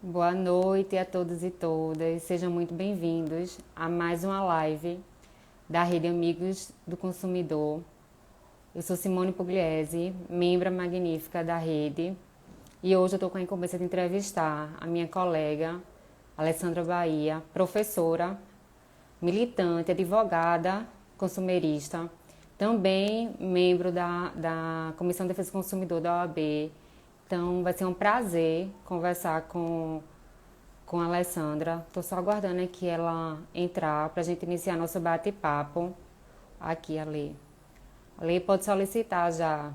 Boa noite a todos e todas. Sejam muito bem-vindos a mais uma live da Rede Amigos do Consumidor. Eu sou Simone Pugliese, membro magnífica da rede, e hoje eu estou com a incumbência de entrevistar a minha colega Alessandra Bahia, professora, militante, advogada, consumerista, também membro da Comissão de Defesa do Consumidor da OAB. Então, vai ser um prazer conversar com a Alessandra. Estou só aguardando aqui ela entrar para a gente iniciar nosso bate-papo. Aqui, Ale. Ale, pode solicitar já.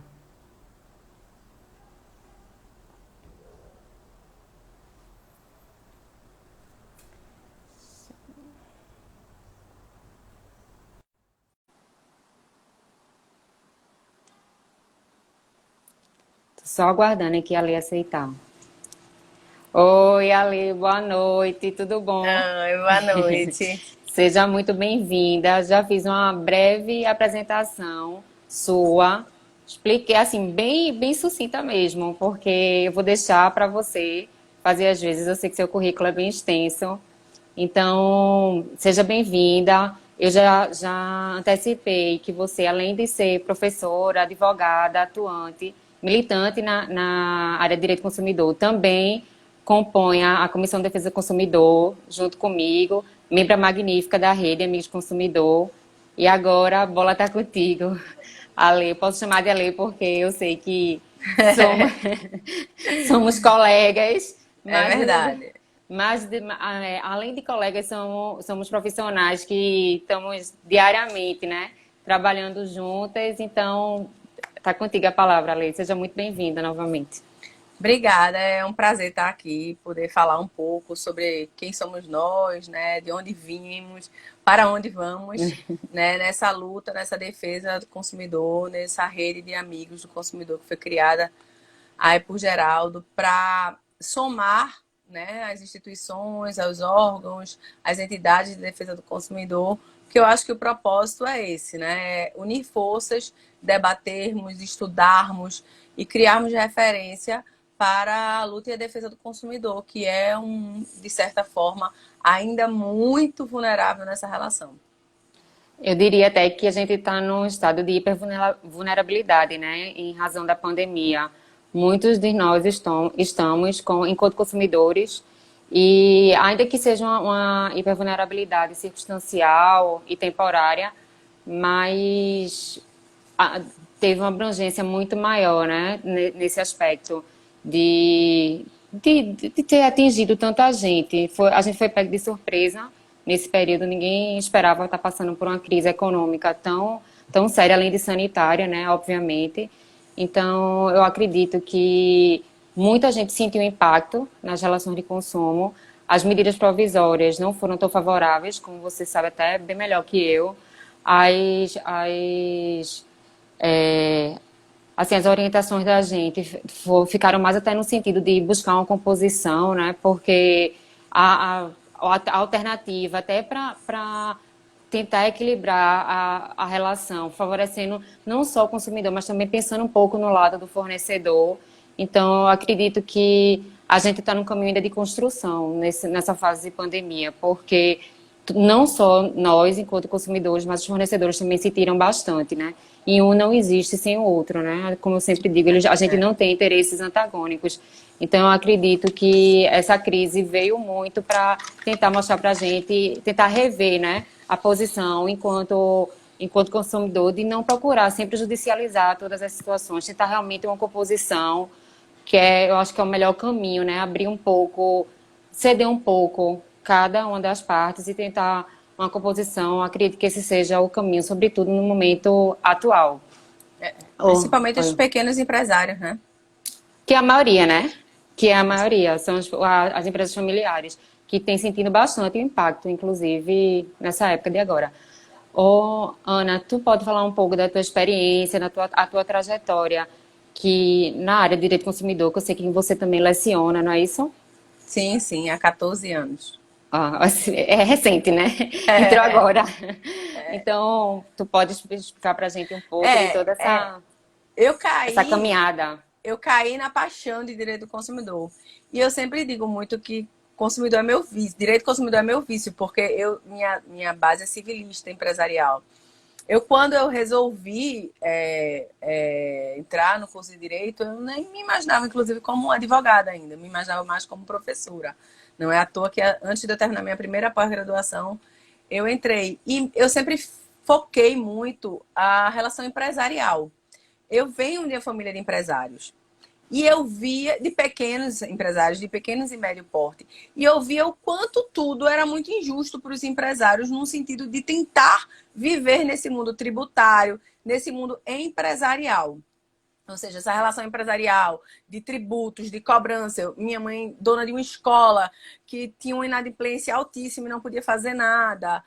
Tô só aguardando aqui a Ale aceitar. Oi, Ale, boa noite, tudo bom? Oi, boa noite. Seja muito bem-vinda. Já fiz uma breve apresentação sua. Expliquei assim, bem sucinta mesmo, porque eu vou deixar para você fazer às vezes. Eu sei que seu currículo é bem extenso. Então, seja bem-vinda. Eu já antecipei que você, além de ser professora, advogada, atuante, militante na área de direito do consumidor, também compõe a Comissão de Defesa do Consumidor, junto comigo, membra magnífica da Rede Amigos do Consumidor. E agora a bola está contigo, Ale. Eu posso chamar de Ale porque eu sei que somos, somos colegas, É mas verdade. além de colegas, somos profissionais que estamos diariamente, né, trabalhando juntas. Então, tá contigo a palavra, Ale. Seja muito bem-vinda novamente. Obrigada, é um prazer estar aqui, poder falar um pouco sobre quem somos nós, né, de onde vimos, para onde vamos, né, nessa luta, nessa defesa do consumidor, nessa rede de amigos do consumidor que foi criada aí por Geraldo para somar, né, as instituições, aos órgãos, as entidades de defesa do consumidor, porque eu acho que o propósito é esse, né, unir forças, debatermos, estudarmos e criarmos referência para a luta e a defesa do consumidor, que é de certa forma, ainda muito vulnerável nessa relação. Eu diria até que a gente está num estado de hipervulnerabilidade, né, em razão da pandemia. Muitos de nós estamos, enquanto consumidores, e ainda que seja uma hipervulnerabilidade circunstancial e temporária, mas a- teve uma abrangência muito maior, né, nesse aspecto de ter atingido tanta gente. A gente foi pego de surpresa nesse período, ninguém esperava estar passando por uma crise econômica tão séria, além de sanitária, né, obviamente. Então, eu acredito que muita gente sentiu impacto nas relações de consumo. As medidas provisórias não foram tão favoráveis, como você sabe até bem melhor que eu. As assim, as orientações da gente ficaram mais até no sentido de buscar uma composição, né? Porque a alternativa, até para tentar equilibrar a relação, favorecendo não só o consumidor, mas também pensando um pouco no lado do fornecedor. Então, eu acredito que a gente está num caminho ainda de construção nessa fase de pandemia, porque não só nós, enquanto consumidores, mas os fornecedores também sentiram bastante, né? E um não existe sem o outro, né? Como eu sempre digo, a gente não tem interesses antagônicos. Então, eu acredito que essa crise veio muito para tentar mostrar para a gente, tentar rever, né, a posição enquanto consumidor, de não procurar sempre judicializar todas as situações, tentar realmente uma composição eu acho que é o melhor caminho, né? Abrir um pouco, ceder um pouco cada uma das partes e tentar uma composição. Acredito que esse seja o caminho, sobretudo no momento atual. Oh, Principalmente os oh. pequenos empresários, né? Que é a maioria, né? Que é a maioria, são as empresas familiares, que têm sentido bastante o impacto, inclusive nessa época de agora. Ô, Ana, tu pode falar um pouco da tua experiência, a tua trajetória, que na área de direito do consumidor, que eu sei que você também leciona, não é isso? Sim, sim, há 14 anos. Ah, assim, é recente, né? Entrou agora. Então, tu pode explicar pra gente um pouco de É, toda é, essa, eu essa caí caminhada. eu caí na paixão de direito do consumidor. E eu sempre digo muito que consumidor é meu vício, direito do consumidor é meu vício, porque minha base é civilista, empresarial. Quando eu resolvi entrar no curso de Direito, eu nem me imaginava, inclusive, como advogada ainda. Me imaginava mais como professora. Não é à toa que, antes de eu terminar minha primeira pós-graduação, eu entrei. E eu sempre foquei muito a relação empresarial. Eu venho de uma família de empresários. E eu via de pequenos empresários, de pequenos e médio porte. E eu via o quanto tudo era muito injusto para os empresários, no sentido de tentar viver nesse mundo tributário, nesse mundo empresarial. Ou seja, essa relação empresarial, de tributos, de cobrança. Minha mãe, dona de uma escola, que tinha uma inadimplência altíssima e não podia fazer nada.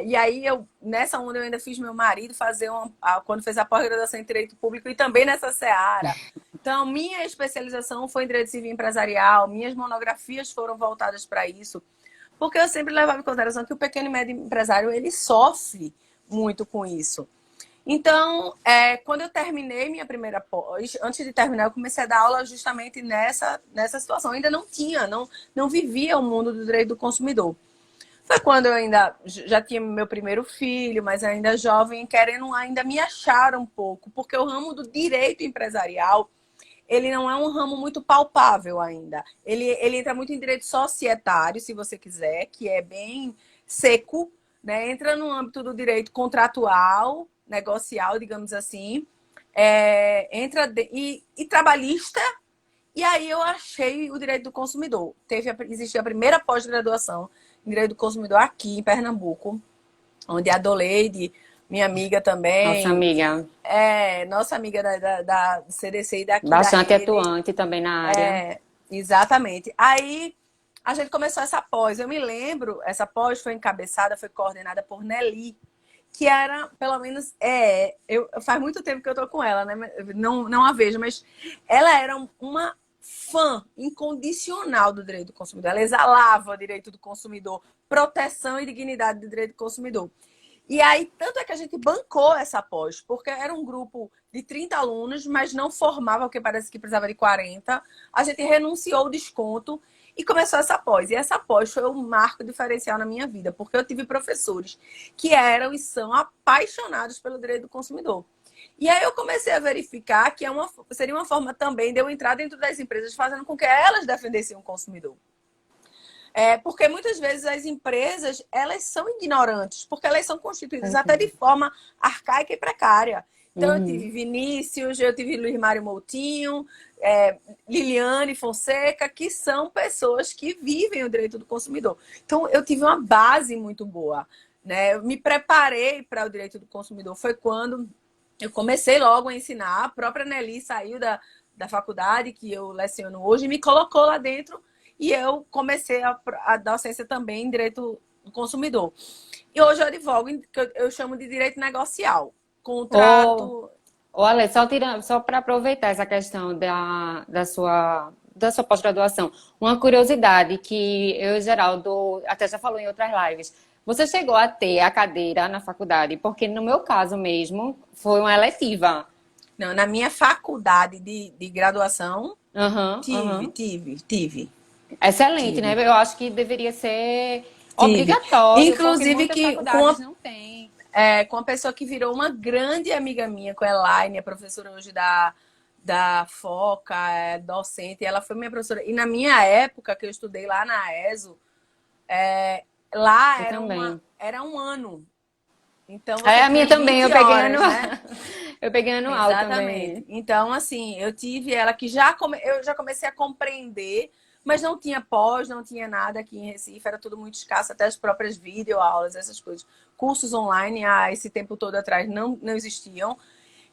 E aí, nessa onda, eu ainda fiz meu marido fazer quando fez a pós-graduação em Direito Público e também nessa seara. Então, minha especialização foi em Direito Civil Empresarial, minhas monografias foram voltadas para isso, porque eu sempre levava em consideração que o pequeno e médio empresário, ele sofre muito com isso. Então, quando eu terminei minha primeira pós, antes de terminar, eu comecei a dar aula justamente nessa situação. Eu ainda não vivia o mundo do direito do consumidor. Foi quando eu ainda já tinha meu primeiro filho, mas ainda jovem, querendo ainda me achar um pouco, porque o ramo do direito empresarial, ele não é um ramo muito palpável ainda. Ele entra muito em direito societário, se você quiser, que é bem seco, né? Entra no âmbito do direito contratual, negocial, digamos assim, e trabalhista. E aí eu achei o direito do consumidor. Existiu a primeira pós-graduação em direito do consumidor aqui em Pernambuco, onde a Doleide, minha amiga Nossa também, amiga. nossa amiga da CDC e daqui da Bastante rede. atuante também na área. Exatamente. Aí a gente começou essa pós. Eu me lembro, essa pós foi coordenada por Nelly, que era, pelo menos, faz muito tempo que eu tô com ela, né? Não a vejo, mas ela era uma fã incondicional do direito do consumidor. Ela exalava o direito do consumidor, proteção e dignidade do direito do consumidor. E aí, tanto é que a gente bancou essa pós, porque era um grupo de 30 alunos, mas não formava, porque parece que precisava de 40. A gente renunciou ao desconto e começou essa pós. E essa pós foi um marco diferencial na minha vida, porque eu tive professores que eram e são apaixonados pelo direito do consumidor. E aí eu comecei a verificar que seria uma forma também de eu entrar dentro das empresas, fazendo com que elas defendessem o consumidor. Porque muitas vezes as empresas, elas são ignorantes, porque elas são constituídas até de forma arcaica e precária. Então, eu tive Vinícius, eu tive Luiz Mário Moutinho, Liliane Fonseca, que são pessoas que vivem o direito do consumidor. Então, eu tive uma base muito boa, né? Eu me preparei para o direito do consumidor. Foi quando eu comecei logo a ensinar. A própria Nelly saiu da faculdade que eu leciono hoje e me colocou lá dentro. E eu comecei a dar docência também em direito do consumidor. E hoje eu advogo, eu chamo de direito negocial. Contrato. Olha, só para aproveitar essa questão da sua pós-graduação, uma curiosidade que eu, Geraldo, até já falou em outras lives. Você chegou a ter a cadeira na faculdade? Porque no meu caso mesmo, foi uma eletiva. Não, na minha faculdade de graduação, tive. Excelente, né? Eu acho que deveria ser Tive. obrigatório, porque Inclusive muitas faculdades não têm. Com uma pessoa que virou uma grande amiga minha, com a Elaine, a professora hoje da FOCA, docente, ela foi minha professora. E na minha época, que eu estudei lá na ESO, lá era um ano. Então, a minha também, eu peguei horas, né? Eu peguei anual Exatamente. também. Então, assim, eu tive ela que eu já comecei a compreender, mas não tinha pós, não tinha nada aqui em Recife, era tudo muito escasso, até as próprias videoaulas, essas coisas. Cursos online, esse tempo todo atrás, não existiam.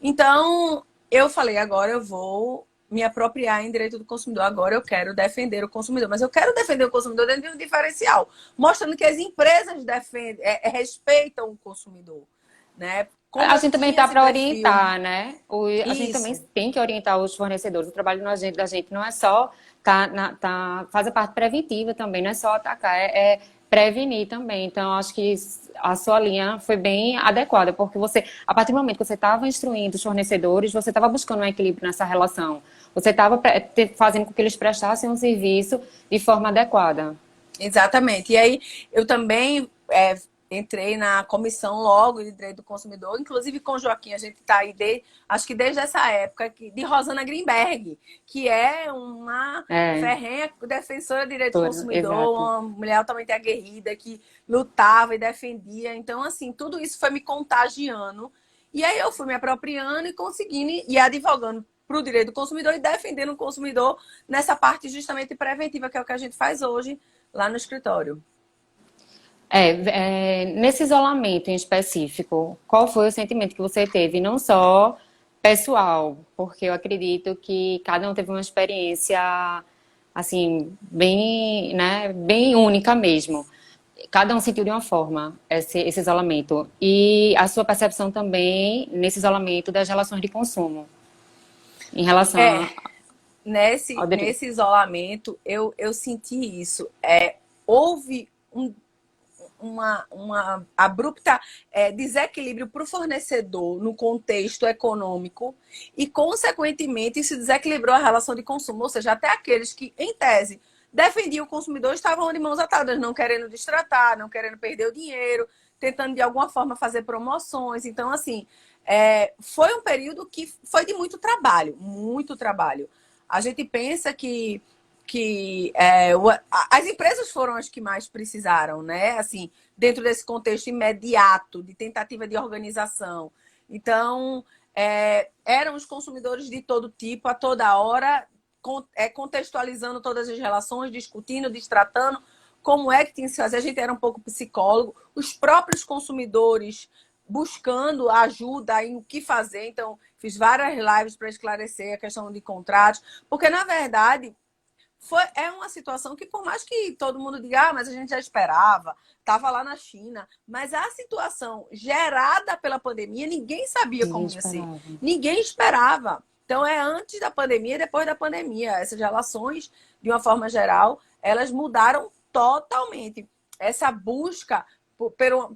Então, eu falei, agora eu vou me apropriar em direito do consumidor, agora eu quero defender o consumidor. Mas eu quero defender o consumidor dentro de um diferencial, mostrando que as empresas respeitam o consumidor, né? A gente também está para orientar, né? A gente também tem que orientar os fornecedores. O trabalho da gente não é só fazer parte preventiva também, não é só atacar, prevenir também. Então, acho que a sua linha foi bem adequada, porque você, a partir do momento que você estava instruindo os fornecedores, você estava buscando um equilíbrio nessa relação. Você estava fazendo com que eles prestassem um serviço de forma adequada. Exatamente. E aí eu também entrei na comissão logo de direito do consumidor, inclusive com o Joaquim, a gente está aí, acho que desde essa época, de Rosana Greenberg, que é uma É, ferrenha defensora de direito do consumidor, exato. uma mulher altamente aguerrida, que lutava e defendia. Então, assim, tudo isso foi me contagiando. E aí eu fui me apropriando e conseguindo e advogando para o direito do consumidor e defendendo o consumidor nessa parte justamente preventiva, que é o que a gente faz hoje lá no escritório. Nesse isolamento em específico, qual foi o sentimento que você teve? Não só pessoal, porque eu acredito que cada um teve uma experiência assim bem, né, bem única mesmo. Cada um sentiu de uma forma esse isolamento e a sua percepção também nesse isolamento das relações de consumo em relação É, ao direito. nesse isolamento, eu senti isso. Houve uma abrupta desequilíbrio para o fornecedor no contexto econômico e, consequentemente, isso desequilibrou a relação de consumo. Ou seja, até aqueles que, em tese, defendiam o consumidor estavam de mãos atadas, não querendo destratar, não querendo perder o dinheiro, tentando, de alguma forma, fazer promoções. Então, assim, foi um período que foi de muito trabalho, muito trabalho. A gente pensa que as empresas foram as que mais precisaram, né? Assim, dentro desse contexto imediato de tentativa de organização. Então, eram os consumidores de todo tipo, a toda hora, contextualizando todas as relações, discutindo, destratando como é que tinha que se fazer. A gente era um pouco psicólogo, os próprios consumidores buscando ajuda em o que fazer. Então, fiz várias lives para esclarecer a questão de contratos, porque, na verdade, é uma situação que, por mais que todo mundo diga, mas a gente já esperava, estava lá na China, mas a situação gerada pela pandemia, ninguém sabia Ninguém como ia ser. esperava. Ninguém esperava. Então, é antes da pandemia e depois da pandemia. Essas relações, de uma forma geral, elas mudaram totalmente. Essa busca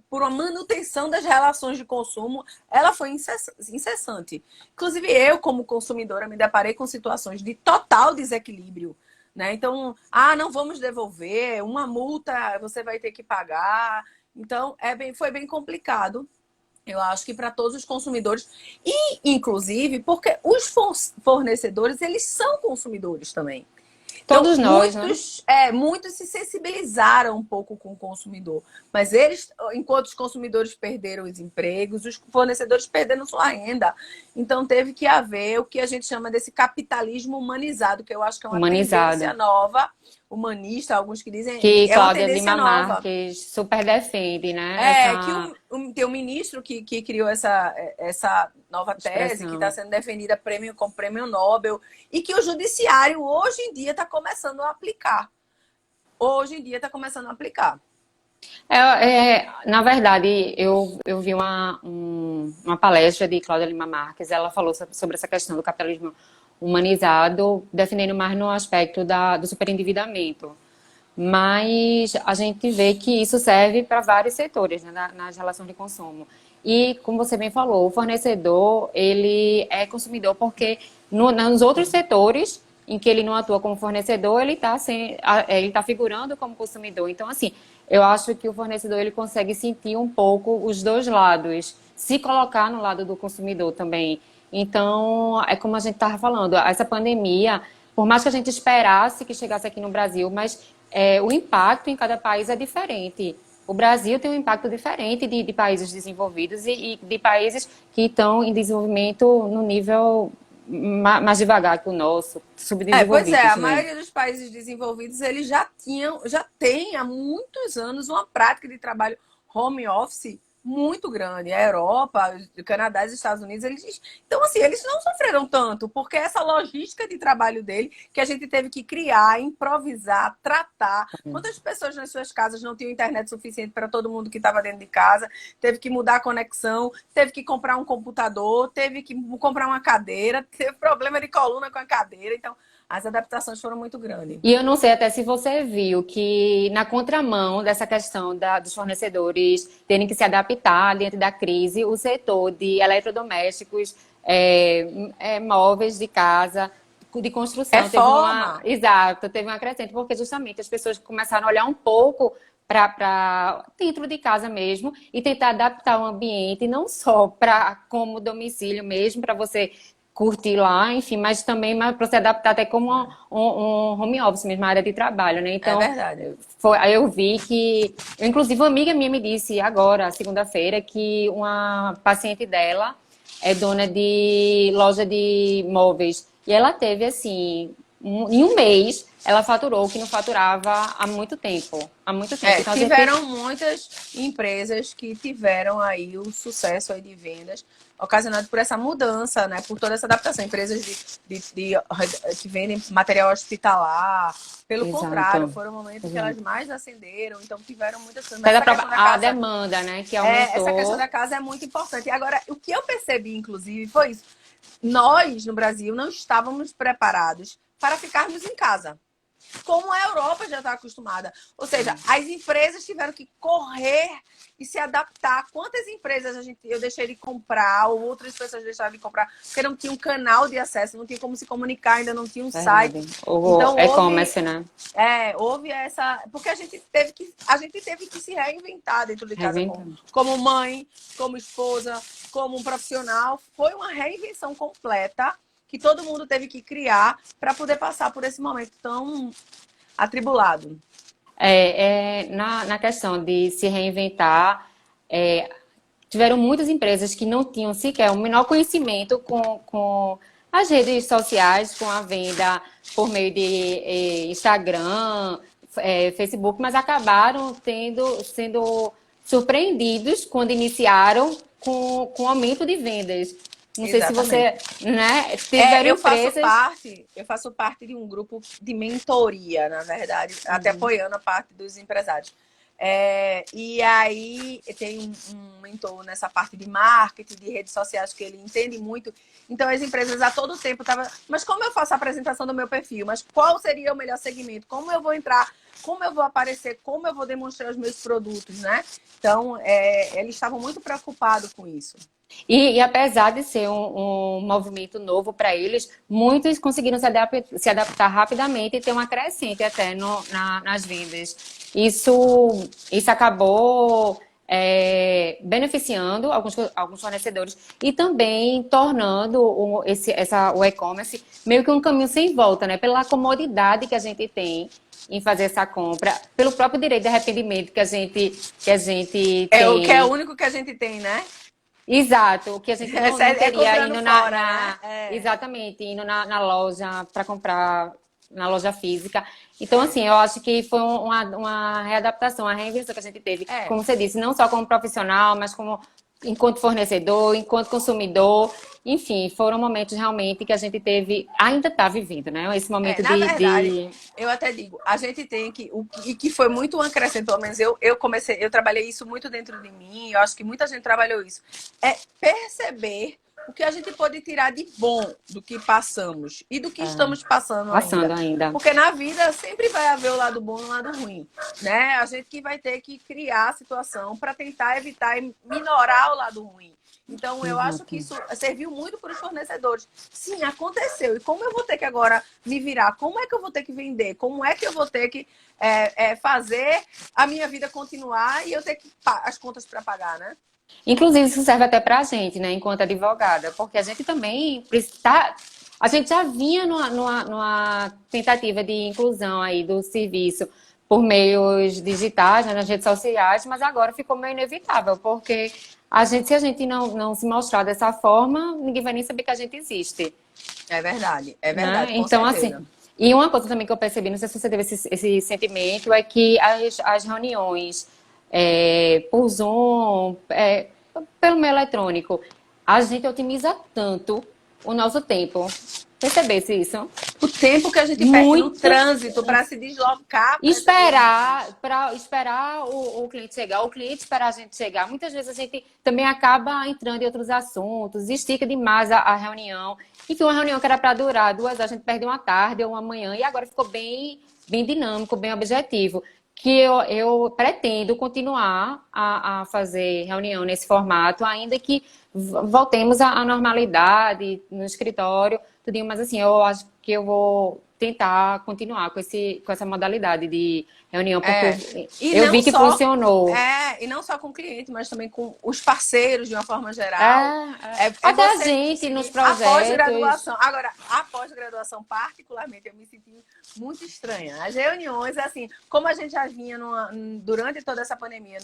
por uma manutenção das relações de consumo, ela foi incessante. Inclusive, eu, como consumidora, me deparei com situações de total desequilíbrio, né? Então, não vamos devolver, uma multa você vai ter que pagar. Então, foi bem complicado, eu acho que para todos os consumidores. E, inclusive, porque os fornecedores, eles são consumidores também. Então, Todos nós, né? muitos se sensibilizaram um pouco com o consumidor. Mas eles, enquanto os consumidores perderam os empregos, os fornecedores perderam sua renda. Então, teve que haver o que a gente chama desse capitalismo humanizado, que eu acho que é uma tendência Humanizado. nova, humanista, alguns que dizem Que que é uma Cláudia tendência Lima nova. Marques super defende, né? Que Essa tem um ministro que criou essa nova tese, que está expressão. sendo defendida com prêmio Nobel, e que o judiciário hoje em dia está começando a aplicar. Hoje em dia está começando a aplicar. Na verdade, eu vi uma palestra de Cláudia Lima Marques, ela falou sobre essa questão do capitalismo humanizado, defendendo mais no aspecto do superendividamento. Mas a gente vê que isso serve para vários setores, né, nas relações de consumo. E, como você bem falou, o fornecedor, ele é consumidor porque nos outros setores em que ele não atua como fornecedor, ele tá figurando como consumidor. Então, assim, eu acho que o fornecedor ele consegue sentir um pouco os dois lados, se colocar no lado do consumidor também. Então, é como a gente estava falando, essa pandemia, por mais que a gente esperasse que chegasse aqui no Brasil, mas o impacto em cada país é diferente. O Brasil tem um impacto diferente de países desenvolvidos e de países que estão em desenvolvimento no nível mais devagar que o nosso, Pois é, a subdesenvolvidos, né? maioria dos países desenvolvidos eles já tem há muitos anos uma prática de trabalho home office muito grande. A Europa, o Canadá, os Estados Unidos, então assim, eles não sofreram tanto, porque essa logística de trabalho dele que a gente teve que criar, improvisar, tratar. Quantas pessoas nas suas casas não tinham internet suficiente para todo mundo que estava dentro de casa? Teve que mudar a conexão, teve que comprar um computador, teve que comprar uma cadeira, teve problema de coluna com a cadeira. Então, as adaptações foram muito grandes. E eu não sei até se você viu que, na contramão dessa questão dos fornecedores terem que se adaptar diante da crise, o setor de eletrodomésticos, móveis de casa, de construção, Reforma. exato, teve uma crescente, porque justamente as pessoas começaram a olhar um pouco para dentro de casa mesmo e tentar adaptar o ambiente, não só para como domicílio mesmo, para você curtir lá, enfim, mas também para se adaptar até como um home office mesmo, uma área de trabalho, né? É Então, verdade. aí eu vi que, inclusive uma amiga minha me disse agora, segunda-feira, que uma paciente dela é dona de loja de móveis e ela teve assim, em um mês, ela faturou o que não faturava há muito tempo, há muito tempo. Então a gente Tiveram muitas empresas que tiveram aí o sucesso aí de vendas ocasionado por essa mudança, né? Por toda essa adaptação. Empresas que vendem material hospitalar. Pelo contrário, exato. foram momentos que elas Exato. mais ascenderam. Então tiveram muitas coisas. Mas Mas essa questão da a casa, demanda, né, que essa questão aumentou. da casa é muito importante. E agora, o que eu percebi, inclusive, foi isso. Nós, no Brasil, não estávamos preparados para ficarmos em casa, como a Europa já está acostumada. Ou seja, as empresas tiveram que correr e se adaptar. Quantas empresas eu deixei de comprar, ou outras pessoas deixaram de comprar, porque não tinha um canal de acesso, não tinha como se comunicar, ainda não tinha um site. Verdade. O Então e-commerce, né? houve essa. Porque a gente teve que se reinventar dentro de casa, Reinventando. como mãe, como esposa, como um profissional. Foi uma reinvenção completa que todo mundo teve que criar para poder passar por esse momento tão atribulado. Na questão de se reinventar, é, tiveram muitas empresas que não tinham sequer o menor conhecimento com as redes sociais, com a venda por meio de Instagram, Facebook, mas acabaram sendo surpreendidos quando iniciaram com aumento de vendas. Não sei se Exatamente. você, né, tiveram empresas. Eu faço parte de um grupo de mentoria, na verdade, até apoiando a parte dos empresários. E aí tem um mentor nessa parte de marketing, de redes sociais, que ele entende muito. Então as empresas a todo tempo estavam, mas como eu faço a apresentação do meu perfil? Mas qual seria o melhor segmento? Como eu vou entrar? Como eu vou aparecer? Como eu vou demonstrar os meus produtos, né? Então, eles estavam muito preocupados com isso. E apesar de ser um movimento novo para eles, muitos conseguiram se adaptar rapidamente e ter uma crescente até nas vendas. Isso acabou beneficiando alguns fornecedores e também tornando o e-commerce meio que um caminho sem volta, né? Pela comodidade que a gente tem em fazer essa compra, pelo próprio direito de arrependimento que a gente É o que é o tem. único que a gente tem, né? Exato, o que a gente não teria comprando indo fora, né? exatamente, indo na loja para comprar na loja física. Então, assim, eu acho que foi uma readaptação, uma reinvenção que a gente teve, É. como você disse, não só como profissional, mas como enquanto fornecedor, enquanto consumidor. Enfim, foram momentos realmente que a gente teve, ainda está vivendo, né? Esse momento Na verdade, de. eu até digo, a gente tem que foi muito um acrescento, pelo menos eu trabalhei isso muito dentro de mim, eu acho que muita gente trabalhou isso, é perceber o que a gente pode tirar de bom do que passamos e do que estamos passando ainda. Passando ainda. Porque na vida sempre vai haver o lado bom e o lado ruim, né? A gente que vai ter que criar a situação para tentar evitar e minorar o lado ruim. Então, eu acho que isso serviu muito para os fornecedores. Sim, aconteceu. E como eu vou ter que agora me virar? Como é que eu vou ter que vender? Como é que eu vou ter que fazer a minha vida continuar e eu ter que as contas para pagar, né? Inclusive, isso serve até para a gente, né, enquanto advogada, porque a gente também está. A gente já vinha numa tentativa de inclusão aí do serviço por meios digitais, né, nas redes sociais, mas agora ficou meio inevitável, porque se a gente não se mostrar dessa forma, ninguém vai nem saber que a gente existe. É Né? verdade, com Então, assim, certeza. e uma coisa também que eu percebi, não sei se você teve esse sentimento, é que as reuniões por Zoom, pelo meio eletrônico, a gente otimiza tanto o nosso tempo. Percebesse isso? O tempo que a gente perde no trânsito para se deslocar. Esperar o cliente chegar, o cliente esperar a gente chegar. Muitas vezes a gente também acaba entrando em outros assuntos, estica demais a reunião. Enfim, uma reunião que era para durar 2 horas, a gente perde uma tarde ou uma manhã, e agora ficou bem, bem dinâmico, bem objetivo. Que eu pretendo continuar a fazer reunião nesse formato, ainda que voltemos à normalidade no escritório, tudinho, mas assim, eu acho que eu vou tentar continuar com essa modalidade de reunião, porque eu vi que funcionou. E não só com o cliente, mas também com os parceiros, de uma forma geral. Até a gente nos projetos. A pós-graduação. Agora, a pós-graduação, particularmente, eu me senti muito estranha. As reuniões, assim, como a gente já vinha durante toda essa pandemia,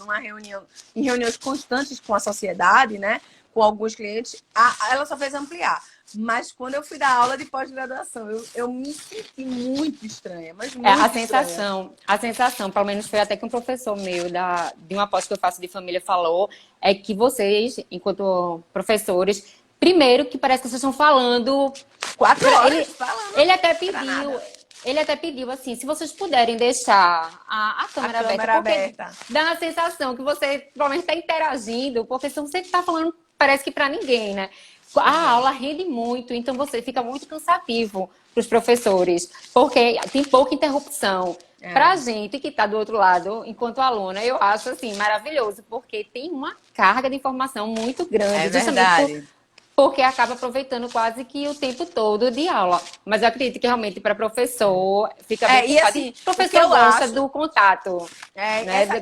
em reuniões constantes com a sociedade, né? Com alguns clientes, ela só fez ampliar. Mas quando eu fui dar aula de pós-graduação, eu me senti muito estranha, mas muito estranha. A sensação, pelo menos foi até que um professor meu de uma pós que eu faço de família falou, é que vocês, enquanto professores, primeiro que parece que vocês estão falando 4 horas Ele até pediu assim, se vocês puderem deixar a câmera aberta. Dá a sensação que você provavelmente está interagindo, porque se você está falando, parece que para ninguém, né? A aula rende muito, então você fica muito cansativo para os professores, porque tem pouca interrupção. Para a gente que está do outro lado, enquanto aluna, eu acho assim maravilhoso, porque tem uma carga de informação muito grande. É verdade. Porque acaba aproveitando quase que o tempo todo de aula. Mas eu acredito que realmente para professor fica bem complicado. Assim, o professor gosta do contato.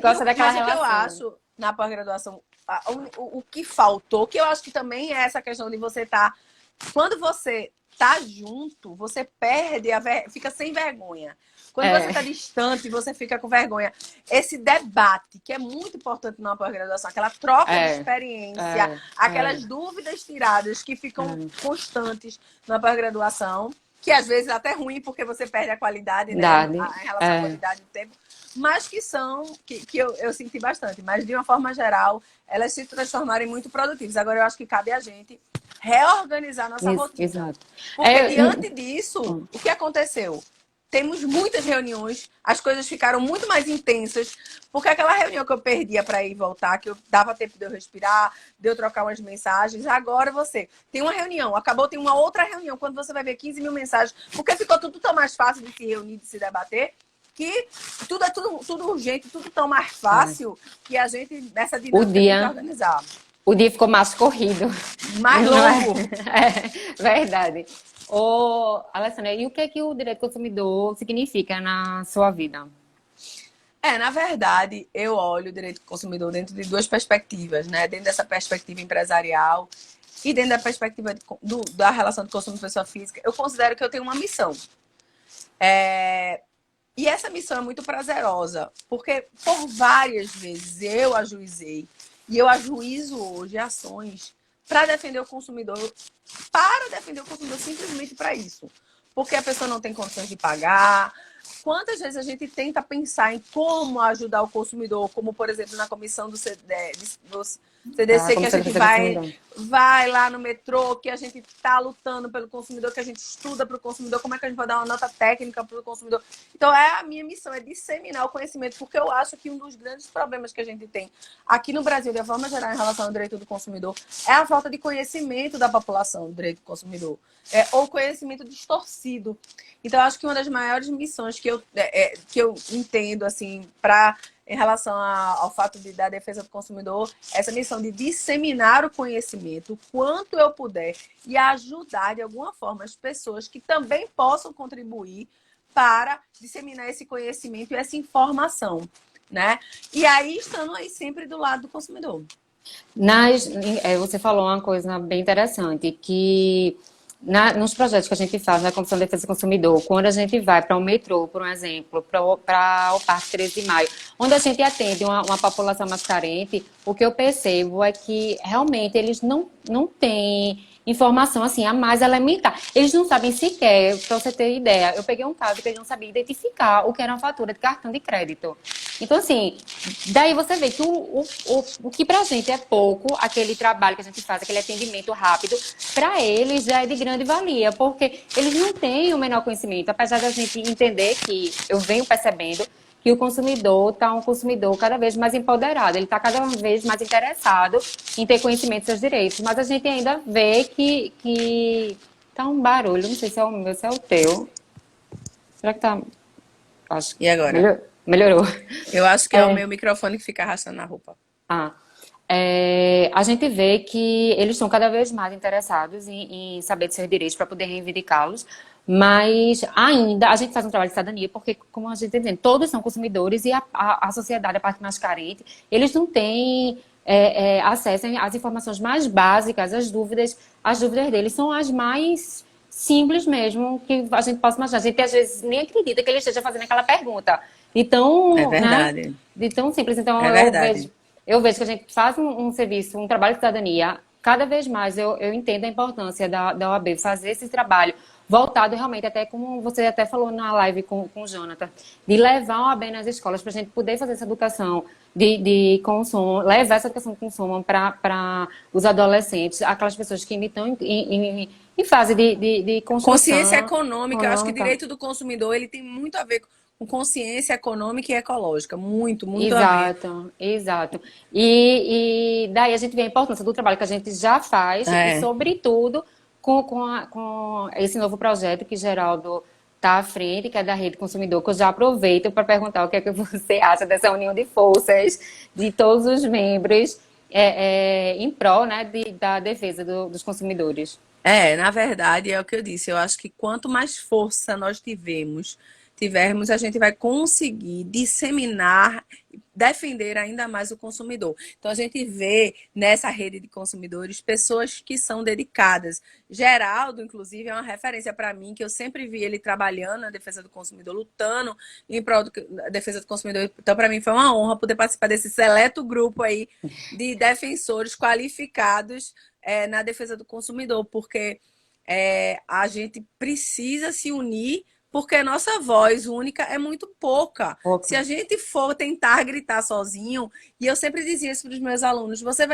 Gosta daquela relação. Mas o que eu acho na pós-graduação, o que faltou, que eu acho que também é essa questão de você estar... Quando você tá junto, você fica sem vergonha. Quando você está distante, você fica com vergonha. Esse debate, que é muito importante na pós-graduação, aquela troca de experiência, aquelas dúvidas tiradas que ficam constantes na pós-graduação, que às vezes é até ruim, porque você perde a qualidade, né? Em relação à qualidade do tempo. Mas que eu senti bastante. Mas, de uma forma geral, elas se transformaram em muito produtivas. Agora, eu acho que cabe a gente reorganizar nossa rotina. Exato. Porque, diante disso, o que aconteceu? Temos muitas reuniões, as coisas ficaram muito mais intensas, porque aquela reunião que eu perdia para ir e voltar, que eu dava tempo de eu respirar, de eu trocar umas mensagens, agora você tem uma reunião, acabou, tem uma outra reunião, quando você vai ver 15 mil mensagens, porque ficou tudo tão mais fácil de se reunir, de se debater, que tudo é tudo urgente, tudo tão mais fácil, que a gente, nessa dinâmica, tem que organizar. O dia ficou mais corrido. Mais longo. Verdade. Alessandra, e o que é que o direito do consumidor significa na sua vida? Na verdade, eu olho o direito do consumidor dentro de 2 perspectivas, né? Dentro dessa perspectiva empresarial e dentro da perspectiva da relação do consumo de pessoa física. Eu considero que eu tenho uma missão. E essa missão é muito prazerosa, porque por várias vezes eu ajuizei e eu ajuizo hoje ações para defender o consumidor, simplesmente para isso. Porque a pessoa não tem condições de pagar. Quantas vezes a gente tenta pensar em como ajudar o consumidor, como, por exemplo, na comissão do CDC, que a gente vai lá no metrô, que a gente está lutando pelo consumidor, que a gente estuda para o consumidor, como é que a gente vai dar uma nota técnica para o consumidor. Então, a minha missão é disseminar o conhecimento, porque eu acho que um dos grandes problemas que a gente tem aqui no Brasil, de forma geral, em relação ao direito do consumidor, é a falta de conhecimento da população do direito do consumidor, ou conhecimento distorcido. Então, eu acho que uma das maiores missões que eu entendo, assim, em relação ao fato da defesa do consumidor, essa missão de disseminar o conhecimento o quanto eu puder e ajudar, de alguma forma, as pessoas que também possam contribuir para disseminar esse conhecimento e essa informação, né? E aí, estando aí sempre do lado do consumidor. Você falou uma coisa bem interessante, que nos projetos que a gente faz na Comissão de Defesa do Consumidor, quando a gente vai para o metrô, por um exemplo, para o Parque 13 de Maio, onde a gente atende uma população mais carente, o que eu percebo é que realmente eles não têm informação assim, a mais elementar. Eles não sabem sequer, para você ter ideia, eu peguei um caso que eles não sabiam identificar o que era uma fatura de cartão de crédito. Então, assim, daí você vê que o que pra gente é pouco, aquele trabalho que a gente faz, aquele atendimento rápido, para eles já é de grande valia, porque eles não têm o menor conhecimento, apesar da gente entender que eu venho percebendo que o consumidor está um consumidor cada vez mais empoderado, ele está cada vez mais interessado em ter conhecimento dos seus direitos, mas a gente ainda vê que tá um barulho, não sei se é o meu, se é o teu. Será que tá... Acho que E agora? melhorou. Eu acho que é o meu microfone que fica arrastando na roupa. Ah, a gente vê que eles estão cada vez mais interessados em saber de seus direitos para poder reivindicá-los, mas ainda a gente faz um trabalho de cidadania porque, como a gente está dizendo, todos são consumidores e a sociedade, a parte mais carente, eles não têm acesso às informações mais básicas, as dúvidas deles são as mais simples mesmo que a gente possa imaginar. A gente às vezes nem acredita que ele esteja fazendo aquela pergunta. É Então, né? verdade. De tão simples. Então, É verdade. eu vejo que a gente faz um serviço, um trabalho de cidadania. Cada vez mais eu entendo a importância da OAB fazer esse trabalho voltado realmente, até como você até falou na live com o Jonathan, de levar a OAB nas escolas para a gente poder fazer essa educação de consumo, levar essa educação de consumo para os adolescentes, aquelas pessoas que ainda estão em fase de Consciência construção econômica, eu acho que o econômica. direito do consumidor ele tem muito a ver com consciência econômica e ecológica. Muito, muito a ver. Exato, exato. E daí a gente vê a importância do trabalho que a gente já faz e, É. sobretudo, com esse novo projeto que Geraldo está à frente, que é da Rede Consumidor, que eu já aproveito para perguntar o que é que você acha dessa união de forças de todos os membros em prol, né, da defesa dos consumidores. Na verdade, é o que eu disse. Eu acho que quanto mais força nós tivermos, a gente vai conseguir disseminar, defender ainda mais o consumidor. Então, a gente vê nessa rede de consumidores pessoas que são dedicadas. Geraldo, inclusive, é uma referência para mim, que eu sempre vi ele trabalhando na defesa do consumidor, lutando em prol da defesa do consumidor. Então, para mim, foi uma honra poder participar desse seleto grupo aí de defensores qualificados na defesa do consumidor, porque a gente precisa se unir, porque a nossa voz única é muito pouca. Se a gente for tentar gritar sozinho, e eu sempre dizia isso para os meus alunos, você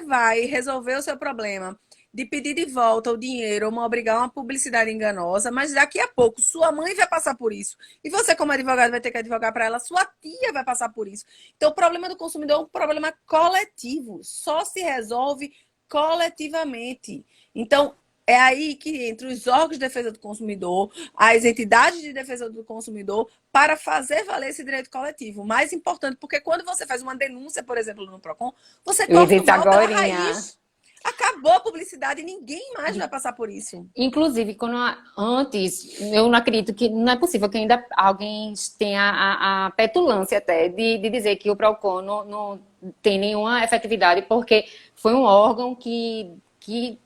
vai resolver o seu problema de pedir de volta o dinheiro ou obrigar uma publicidade enganosa, mas daqui a pouco sua mãe vai passar por isso. E você, como advogado, vai ter que advogar para ela, sua tia vai passar por isso. Então, o problema do consumidor é um problema coletivo, só se resolve coletivamente. Então, é aí que entra os órgãos de defesa do consumidor, as entidades de defesa do consumidor, para fazer valer esse direito coletivo. O mais importante, porque quando você faz uma denúncia, por exemplo, no PROCON, você corta o mal pela raiz. Acabou a publicidade e ninguém mais vai passar por isso. Inclusive, antes, eu não acredito que não é possível que ainda alguém tenha a petulância até de dizer que o PROCON não tem nenhuma efetividade, porque foi um órgão que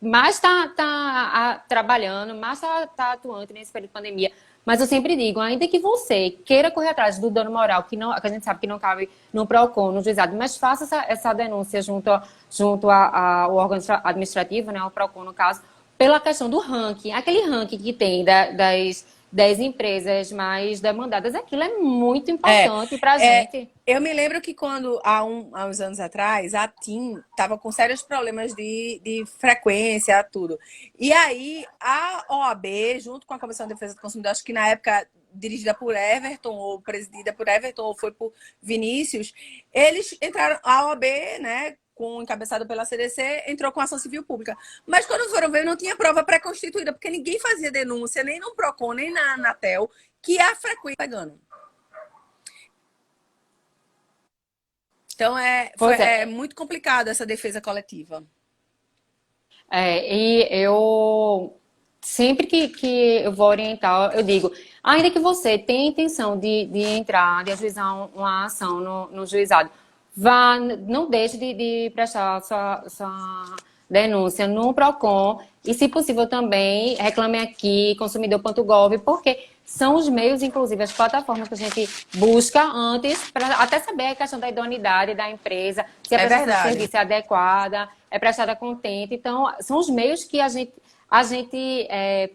mais está trabalhando, mais está atuante nesse período de pandemia. Mas eu sempre digo, ainda que você queira correr atrás do dano moral, que a gente sabe que não cabe no PROCON, no juizado, mas faça essa denúncia junto ao órgão administrativo, né, o PROCON no caso, pela questão do ranking. Aquele ranking que tem das 10 empresas mais demandadas, aquilo é muito importante para a gente. Eu me lembro que quando, há uns anos atrás, a TIM estava com sérios problemas de frequência, tudo. E aí, a OAB, junto com a Comissão de Defesa do Consumidor, acho que na época dirigida por Everton, ou presidida por Everton, ou foi por Vinícius, eles entraram, a OAB, né, encabeçado pela CDC, entrou com ação civil pública. Mas quando foram ver, não tinha prova pré-constituída, porque ninguém fazia denúncia, nem no PROCON, nem na Anatel, que a frequência pegando. Então, é muito complicado essa defesa coletiva. E eu, sempre que eu vou orientar, eu digo, ainda que você tenha intenção de entrar, de ajuizar uma ação no juizado, não deixe de prestar sua denúncia no PROCON e, se possível, também reclame aqui, consumidor.gov, porque são os meios, inclusive, as plataformas que a gente busca antes, para até saber a questão da idoneidade da empresa, se a prestação de serviço é adequada. é prestada contente. Então, são os meios que a gente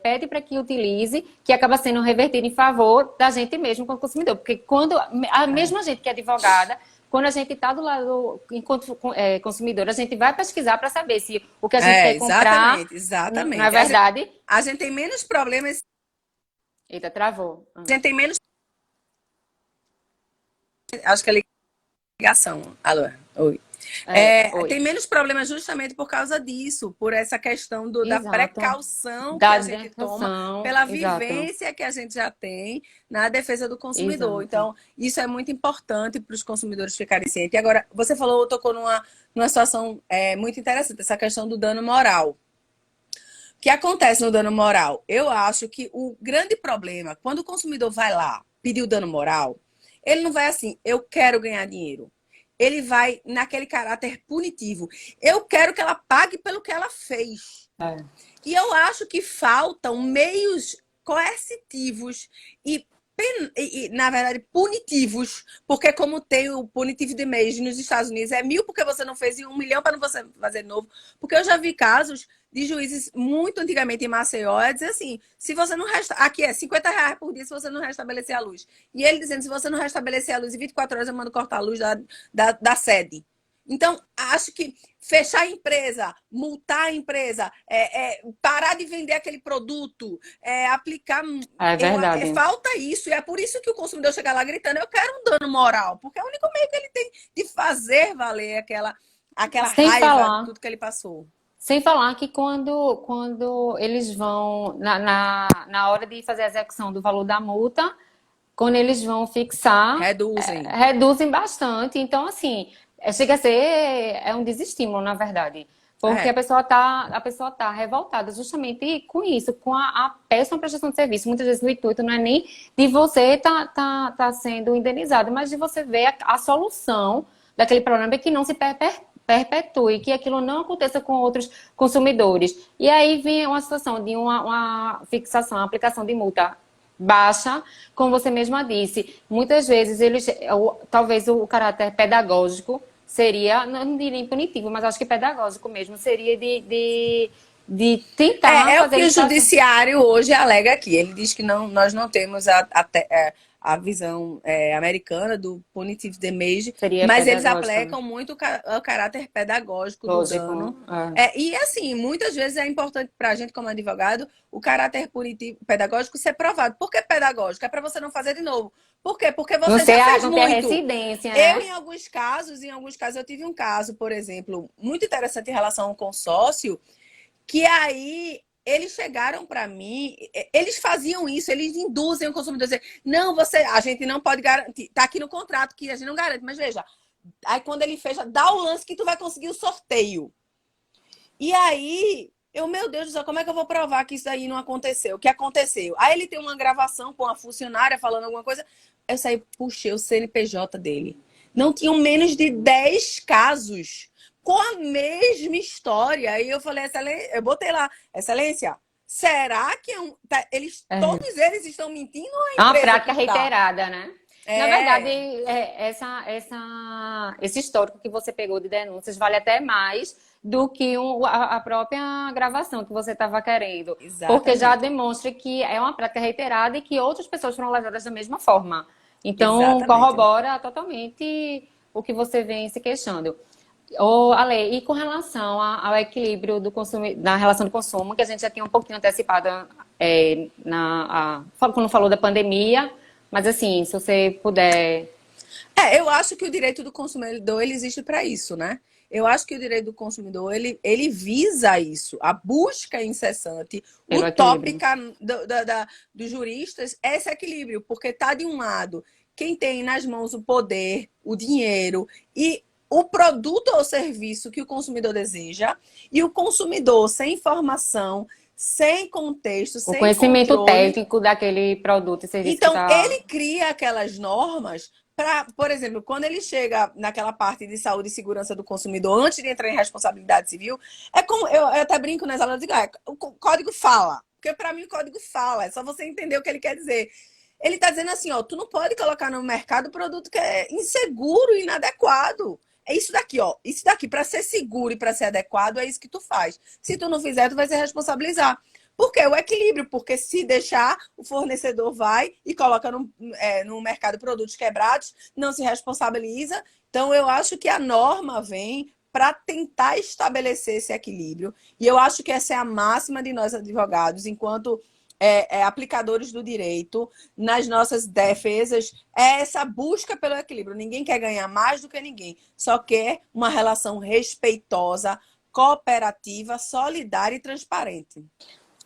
pede para que utilize, que acaba sendo revertido em favor da gente mesmo como consumidor. Porque quando a mesma gente que é advogada, quando a gente está do lado, enquanto consumidor, a gente vai pesquisar para saber se o que a gente quer comprar Exatamente, não é exatamente. verdade. A gente tem menos problemas, Eita, travou. a gente tem menos. Acho que é ligação. Alô, oi. Oi. Tem menos problemas justamente por causa disso, por essa questão da Exato. precaução que Da a gente toma, identificação, pela exato. vivência que a gente já tem na defesa do consumidor. Exato. Então, isso é muito importante para os consumidores ficarem cientes. E agora, você falou, tocou numa situação muito interessante, essa questão do dano moral. O que acontece no dano moral? Eu acho que o grande problema, quando o consumidor vai lá pedir o dano moral, ele não vai assim, eu quero ganhar dinheiro. Ele vai naquele caráter punitivo. Eu quero que ela pague pelo que ela fez. É. E eu acho que faltam meios coercitivos e, na verdade, punitivos, porque como tem o punitivo damage nos Estados Unidos, é 1.000 porque você não fez e 1 milhão para você fazer de novo. Porque eu já vi casos de juízes muito antigamente em Maceió, dizer assim, se você não aqui é R$ 50 por dia se você não restabelecer a luz. E ele dizendo, se você não restabelecer a luz em 24 horas, eu mando cortar a luz da sede. Então, acho que fechar a empresa, multar a empresa, parar de vender aquele produto, aplicar. É verdade. Falta isso, e é por isso que o consumidor chega lá gritando: eu quero um dano moral, porque é o único meio que ele tem de fazer valer aquela Sem raiva de falar, tudo que ele passou. sem falar que quando eles vão, na hora de fazer a execução do valor da multa, quando eles vão fixar, Reduzem. reduzem bastante. Então, assim, chega a ser um desestímulo, na verdade. Porque É, a pessoa tá revoltada justamente com isso, com a péssima prestação de serviço. Muitas vezes o intuito não é nem de você tá sendo indenizado, mas de você ver a solução daquele problema que não se perpetue, que aquilo não aconteça com outros consumidores. E aí vem uma situação de uma fixação, uma aplicação de multa baixa, como você mesma disse. Muitas vezes talvez o caráter pedagógico seria, não diria impunitivo, mas acho que pedagógico mesmo, seria de tentar É o fazer que o eles passarem. judiciário hoje alega aqui. Ele diz que não, nós não temos a visão americana do punitive damage, Seria mas eles pedagógico. aplicam muito o caráter pedagógico do Lógico. dano. E assim, muitas vezes é importante para a gente, como advogado, o caráter punitivo pedagógico ser provado. Por que pedagógico? É para você não fazer de novo. Por quê? Porque Não você sei, já fez não ter a muito. residência, Eu, né? em alguns casos, eu tive um caso, por exemplo, muito interessante em relação ao consórcio, que aí eles chegaram para mim, eles faziam isso, eles induzem o consumidor a dizer, não, a gente não pode garantir, tá aqui no contrato que a gente não garante, mas veja, aí quando ele fecha, dá o lance que tu vai conseguir o sorteio. E aí, meu Deus do céu, como é que eu vou provar que isso aí não aconteceu? O que aconteceu? Aí ele tem uma gravação com a funcionária falando alguma coisa, eu saí, puxei o CNPJ dele. Não tinham menos de 10 casos com a mesma história. Aí eu falei, eu botei lá, excelência, será que todos eles estão mentindo ou a É uma empresa prática que tá? reiterada, né? Na verdade, É, esse histórico que você pegou de denúncias vale até mais do que a própria gravação que você estava querendo. Porque já exatamente, demonstra que é uma prática reiterada e que outras pessoas foram lesadas da mesma forma. Então, exatamente. corrobora totalmente o que você vem se queixando. Ale, e com relação ao equilíbrio da relação do consumo, que a gente já tinha um pouquinho antecipado quando falou da pandemia, mas assim, se você puder. Eu acho que o direito do consumidor ele existe para isso, né? Eu acho que o direito do consumidor ele visa isso, a busca incessante, Pelo equilíbrio. utópica dos juristas é esse equilíbrio, porque tá de um lado quem tem nas mãos o poder, o dinheiro e o produto ou serviço que o consumidor deseja, e o consumidor sem informação, sem contexto, O sem conhecimento controle. técnico daquele produto e serviço que Então, está. ele cria aquelas normas para, por exemplo, quando ele chega naquela parte de saúde e segurança do consumidor, antes de entrar em responsabilidade civil, é como eu até brinco nas aulas, eu digo, o código fala. Porque para mim o código fala, é só você entender o que ele quer dizer. Ele está dizendo assim, ó, tu não pode colocar no mercado produto que é inseguro e inadequado. é isso daqui, ó. Isso daqui, para ser seguro e para ser adequado, é isso que tu faz. Se tu não fizer, tu vai se responsabilizar. Porque é o equilíbrio, porque se deixar, o fornecedor vai e coloca no mercado produtos quebrados, não se responsabiliza. Então, eu acho que a norma vem para tentar estabelecer esse equilíbrio. E eu acho que essa é a máxima de nós advogados, enquanto aplicadores do direito, nas nossas defesas, é essa busca pelo equilíbrio. Ninguém quer ganhar mais do que ninguém, só quer uma relação respeitosa, cooperativa, solidária e transparente.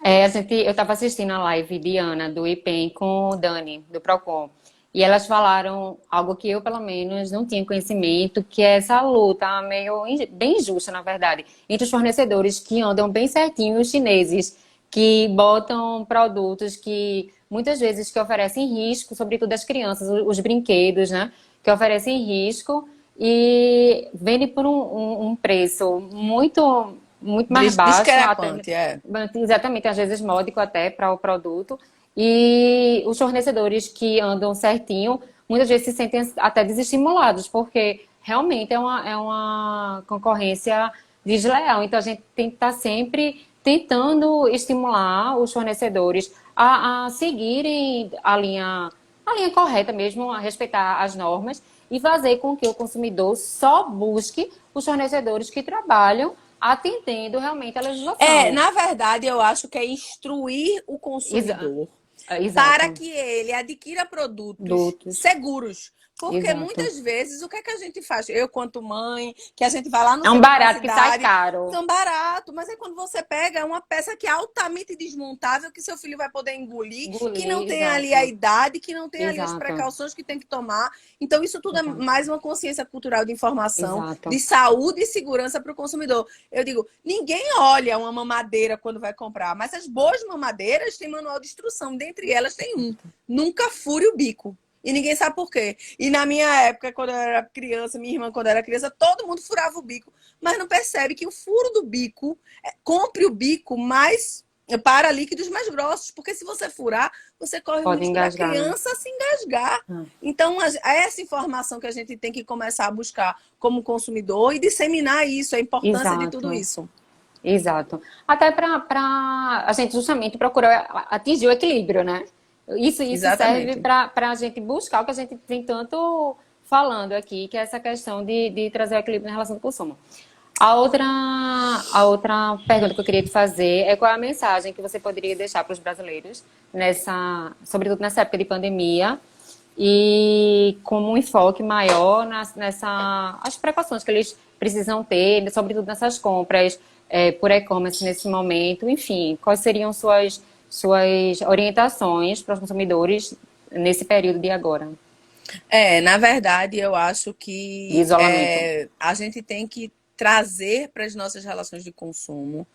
Eu estava assistindo a live de Ana, do IPEM, com o Dani, do Procon. E elas falaram algo que eu, pelo menos, não tinha conhecimento, que é essa luta bem injusta, na verdade, entre os fornecedores que andam bem certinho e os chineses, que botam produtos que, muitas vezes, que oferecem risco, sobretudo às crianças, os brinquedos, né? Que oferecem risco e vendem por um preço muito mais baixo, até, Discrepante, é. exatamente, às vezes módico até para o produto. E os fornecedores que andam certinho, muitas vezes se sentem até desestimulados, porque realmente é uma concorrência desleal. Então a gente tem que estar sempre tentando estimular os fornecedores a seguirem a linha correta mesmo, a respeitar as normas e fazer com que o consumidor só busque os fornecedores que trabalham atendendo realmente a legislação. Na verdade, eu acho que é instruir o Exa- consumidor para Exato. que ele adquira produtos Dutos. seguros. Porque Exato. muitas vezes, o que é que a gente faz? Eu, quanto mãe, que a gente vai lá no É um centro da barato que sai cidade, caro. são baratos, mas aí quando você pega, é uma peça que é altamente desmontável, que seu filho vai poder engolir, que não Engolir, tem ali a exato. idade, que não tem ali as Exato. precauções que tem que tomar. Então, isso tudo é Exato. mais uma consciência cultural de informação, Exato. de saúde e segurança para o consumidor. Eu digo, ninguém olha uma mamadeira quando vai comprar, mas as boas mamadeiras têm manual de instrução. Dentre elas tem um: nunca fure o bico. E ninguém sabe por quê. E na minha época, quando eu era criança, minha irmã, quando era criança, todo mundo furava o bico. Mas não percebe que o furo do bico, compre o bico mais para líquidos mais grossos. Porque se você furar, você corre o Pode risco da engasgar, né? criança se engasgar. Ah, Então, essa informação que a gente tem que começar a buscar como consumidor e disseminar isso, a importância de tudo exato. isso. Exato. Até para a gente justamente procurar atingir o equilíbrio, né? Isso serve Exatamente. para a gente buscar o que a gente tem tanto falando aqui, que é essa questão de trazer o equilíbrio na relação do consumo. A outra pergunta que eu queria te fazer é qual é a mensagem que você poderia deixar para os brasileiros sobretudo nessa época de pandemia, e como um enfoque maior as precauções que eles precisam ter, sobretudo nessas compras por e-commerce nesse momento, enfim, quais seriam suas orientações para os consumidores nesse período de agora, Na verdade, eu acho de que isolamento? a gente tem que trazer para as nossas relações de consumo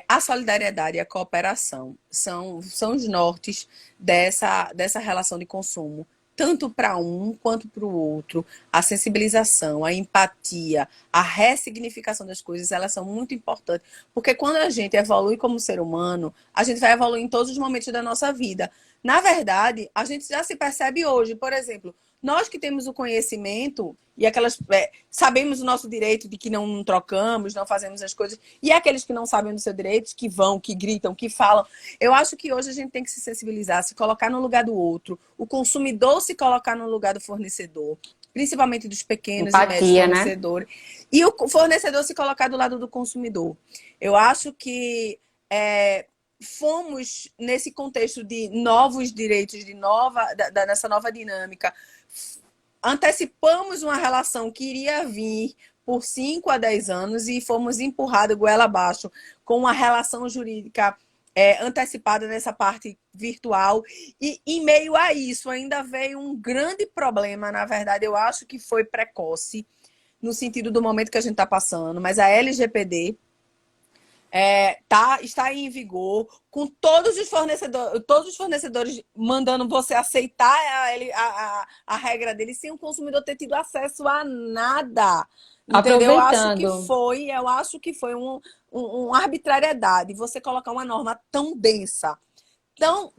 a solidariedade e a cooperação. São os nortes dessa relação de consumo, tanto para um quanto para o outro. A sensibilização, a empatia, a ressignificação das coisas, elas são muito importantes, porque quando a gente evolui como ser humano, a gente vai evoluir em todos os momentos da nossa vida. Na verdade, a gente já se percebe hoje, por exemplo, nós que temos o conhecimento e sabemos o nosso direito de que não trocamos, não fazemos as coisas, e aqueles que não sabem do seu direito, que vão, que gritam, que falam. Eu acho que hoje a gente tem que se sensibilizar, se colocar no lugar do outro, o consumidor se colocar no lugar do fornecedor, principalmente dos pequenos e médios Empatia, né? fornecedores, e o fornecedor se colocar do lado do consumidor. Eu acho que fomos nesse contexto de novos direitos, dessa nova dinâmica, antecipamos uma relação que iria vir por 5 a 10 anos e fomos empurrados goela abaixo com uma relação jurídica antecipada nessa parte virtual. E em meio a isso ainda veio um grande problema, na verdade eu acho que foi precoce, no sentido do momento que a gente está passando, mas a LGPD está em vigor, com todos os fornecedores mandando você aceitar a regra deles, sem o consumidor ter tido acesso a nada. Entendeu? Aproveitando. Eu acho que foi uma arbitrariedade você colocar uma norma tão densa,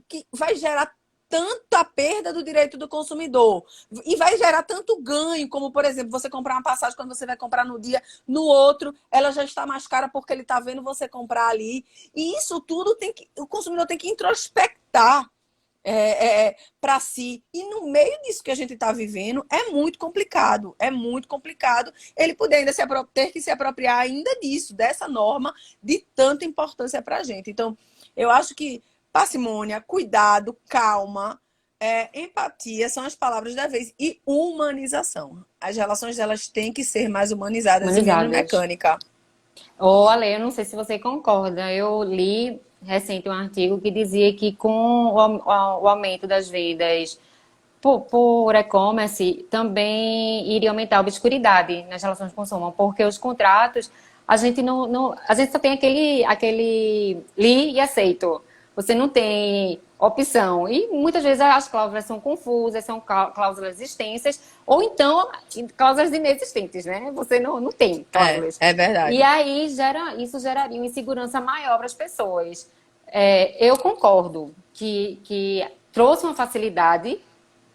que vai gerar tanta perda do direito do consumidor e vai gerar tanto ganho, como, por exemplo, você comprar uma passagem quando você vai comprar no dia, no outro, ela já está mais cara porque ele está vendo você comprar ali. E isso tudo o consumidor tem que introspectar para si. E no meio disso que a gente está vivendo, é muito complicado. É muito complicado ele poder ainda ter que se apropriar ainda disso, dessa norma de tanta importância para a gente. Então, eu acho que parcimônia, cuidado, calma, empatia são as palavras da vez. E humanização. As relações delas têm que ser mais humanizadas e menos Humanizadas. mecânica. Ô, Ale, eu não sei se você concorda. Eu li recente um artigo que dizia que com o aumento das vendas por e-commerce também iria aumentar a obscuridade nas relações de consumo, porque os contratos a gente a gente só tem aquele li e aceito. Você não tem opção. E muitas vezes as cláusulas são confusas, são cláusulas extensas, ou então cláusulas inexistentes, né? Você não tem cláusulas. É E verdade. aí isso geraria uma insegurança maior para as pessoas. Eu concordo que trouxe uma facilidade,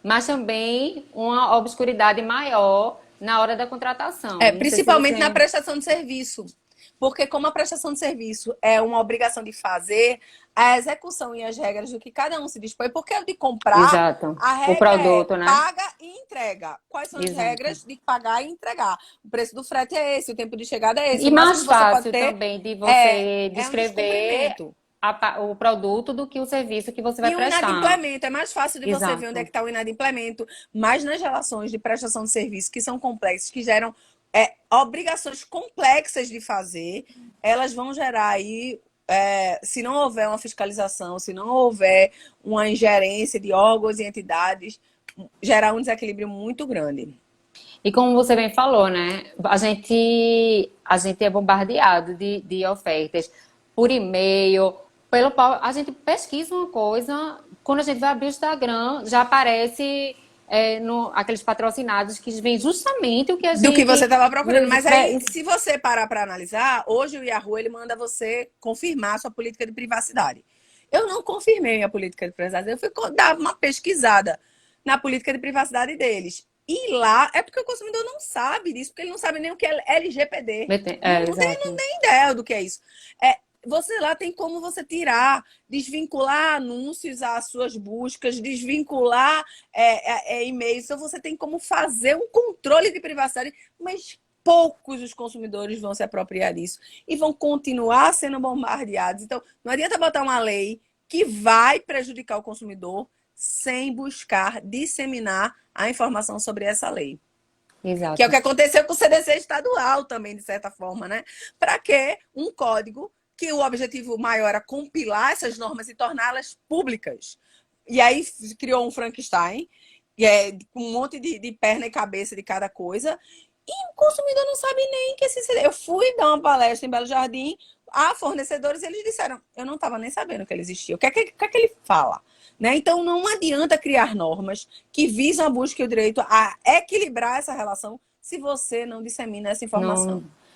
mas também uma obscuridade maior na hora da contratação. Não sei se Principalmente na você... prestação de serviço. Porque como a prestação de serviço é uma obrigação de fazer, a execução e as regras do que cada um se dispõe, porque é o de comprar, Exato. a O regra é produto, né? paga e entrega. Quais são as Exato. regras de pagar e entregar? O preço do frete é esse, o tempo de chegada é esse. E O máximo mais que você pode fácil ter também de você é um descrever descumprimento. o produto do que o serviço que você vai E o prestar. inadimplemento, é mais fácil de você ver onde é que Exato. está o inadimplemento, mas nas relações de prestação de serviço, que são complexas, que geram obrigações complexas de fazer, elas vão gerar aí, se não houver uma fiscalização, se não houver uma ingerência de órgãos e entidades, gerar um desequilíbrio muito grande. E como você bem falou, né? A gente é bombardeado de ofertas por e-mail, a gente pesquisa uma coisa, quando a gente vai abrir o Instagram, já aparece aqueles patrocinados que vem justamente o que a Do que você gente estava procurando. Mas aí, se você parar para analisar, hoje o Yahoo ele manda você confirmar sua política de privacidade. Eu não confirmei minha política de privacidade, eu fui dar uma pesquisada na política de privacidade deles. E lá é porque o consumidor não sabe disso, porque ele não sabe nem o que é LGPD. Não exato. tem ideia do que é isso. Você lá tem como você tirar, desvincular anúncios às suas buscas, desvincular e-mails. Então você tem como fazer um controle de privacidade, mas poucos os consumidores vão se apropriar disso e vão continuar sendo bombardeados. Então não adianta botar uma lei que vai prejudicar o consumidor sem buscar disseminar a informação sobre essa lei. Que é o Exato. que aconteceu com o CDC estadual também, de certa forma, né? Para que um código que o objetivo maior era compilar essas normas e torná-las públicas. E aí criou um Frankenstein, com um monte de perna e cabeça de cada coisa, e o consumidor não sabe nem que esse CD. Eu fui dar uma palestra em Belo Jardim a fornecedores e eles disseram, eu não estava nem sabendo que ele existia. O que é que ele fala? Né? Então, não adianta criar normas que visam a busca e o direito a equilibrar essa relação se você não dissemina essa informação. Não,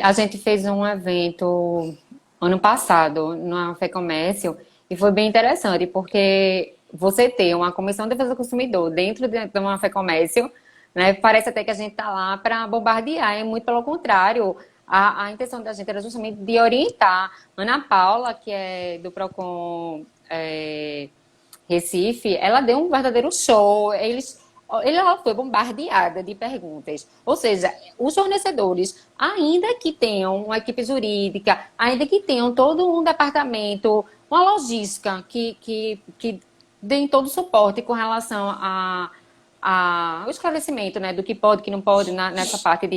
a gente fez um evento ano passado na FEComércio e foi bem interessante, porque você ter uma comissão de defesa do consumidor dentro de uma FEComércio, né, parece até que a gente está lá para bombardear, é muito pelo contrário. A intenção da gente era justamente de orientar. Ana Paula, que é do Procon Recife, ela deu um verdadeiro show. Ela foi bombardeada de perguntas. Ou seja, os fornecedores, ainda que tenham uma equipe jurídica, ainda que tenham todo um departamento, uma logística que deem todo o suporte com relação ao esclarecimento, né, do que pode, que não pode nessa parte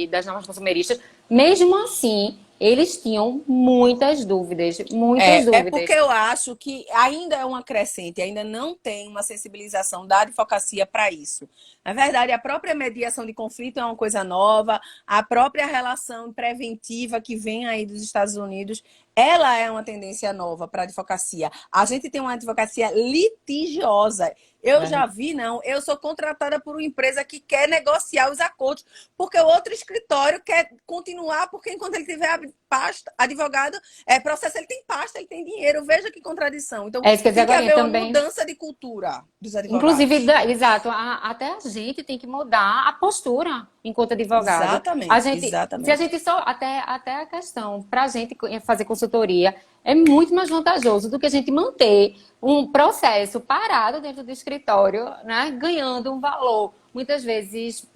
das normas consumeristas, mesmo assim, eles tinham muitas dúvidas, muitas Porque dúvidas. eu acho que ainda é uma crescente, ainda não tem uma sensibilização da advocacia para isso. Na verdade, a própria mediação de conflito é uma coisa nova, a própria relação preventiva que vem aí dos Estados Unidos, ela é uma tendência nova para a advocacia. A gente tem uma advocacia litigiosa. Eu já vi, não. Eu sou contratada por uma empresa que quer negociar os acordos, porque o outro escritório quer continuar, porque enquanto ele estiver pasta, advogado, processo, ele tem pasta, ele tem dinheiro, veja que contradição. Então, É isso que eu ia tem dizer que agora haver uma também. mudança de cultura dos Inclusive, advogados. exato, até a gente tem que mudar a postura enquanto advogado. A Exatamente, gente, se a exatamente. gente só, até a questão, para a gente fazer consultoria, é muito mais vantajoso do que a gente manter um processo parado dentro do escritório, né, ganhando um valor, muitas vezes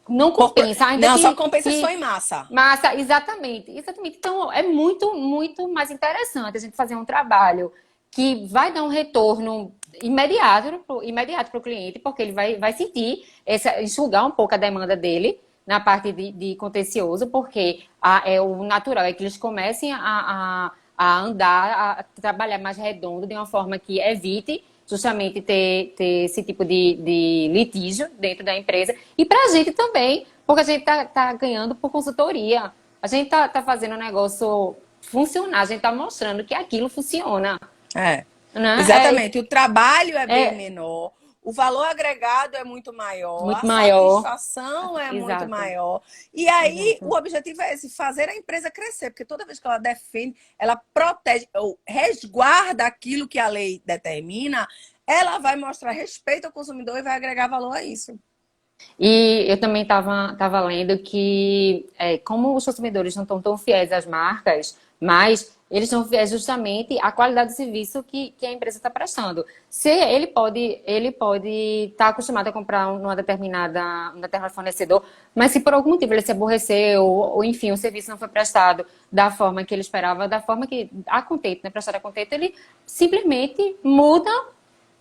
não compensa, ainda Não, só que, compensa se for que em massa. massa, exatamente, exatamente. Então, é muito, muito mais interessante a gente fazer um trabalho que vai dar um retorno imediato para o cliente, porque ele vai sentir, enxugar um pouco a demanda dele na parte de contencioso, porque o natural é que eles comecem a andar, a trabalhar mais redondo, de uma forma que evite justamente ter esse tipo de litígio dentro da empresa. E para a gente também, porque a gente tá ganhando por consultoria. A gente tá fazendo o negócio funcionar, a gente tá mostrando que aquilo funciona, É, né? exatamente. O trabalho é bem É menor, o valor agregado é muito maior, muito a maior. satisfação é muito Exato, maior. E aí, o exato. objetivo é esse, fazer a empresa crescer, porque toda vez que ela defende, ela protege ou resguarda aquilo que a lei determina, ela vai mostrar respeito ao consumidor e vai agregar valor a isso. E eu também tava lendo que, como os consumidores não estão tão fiéis às marcas, mas eles estão fiéis justamente à qualidade do serviço que a empresa está prestando. Se ele pode estar acostumado a comprar um determinado fornecedor, mas se por algum motivo ele se aborreceu, ou enfim, o serviço não foi prestado da forma que ele esperava, da forma que a Contento, né, prestado a Contento, ele simplesmente muda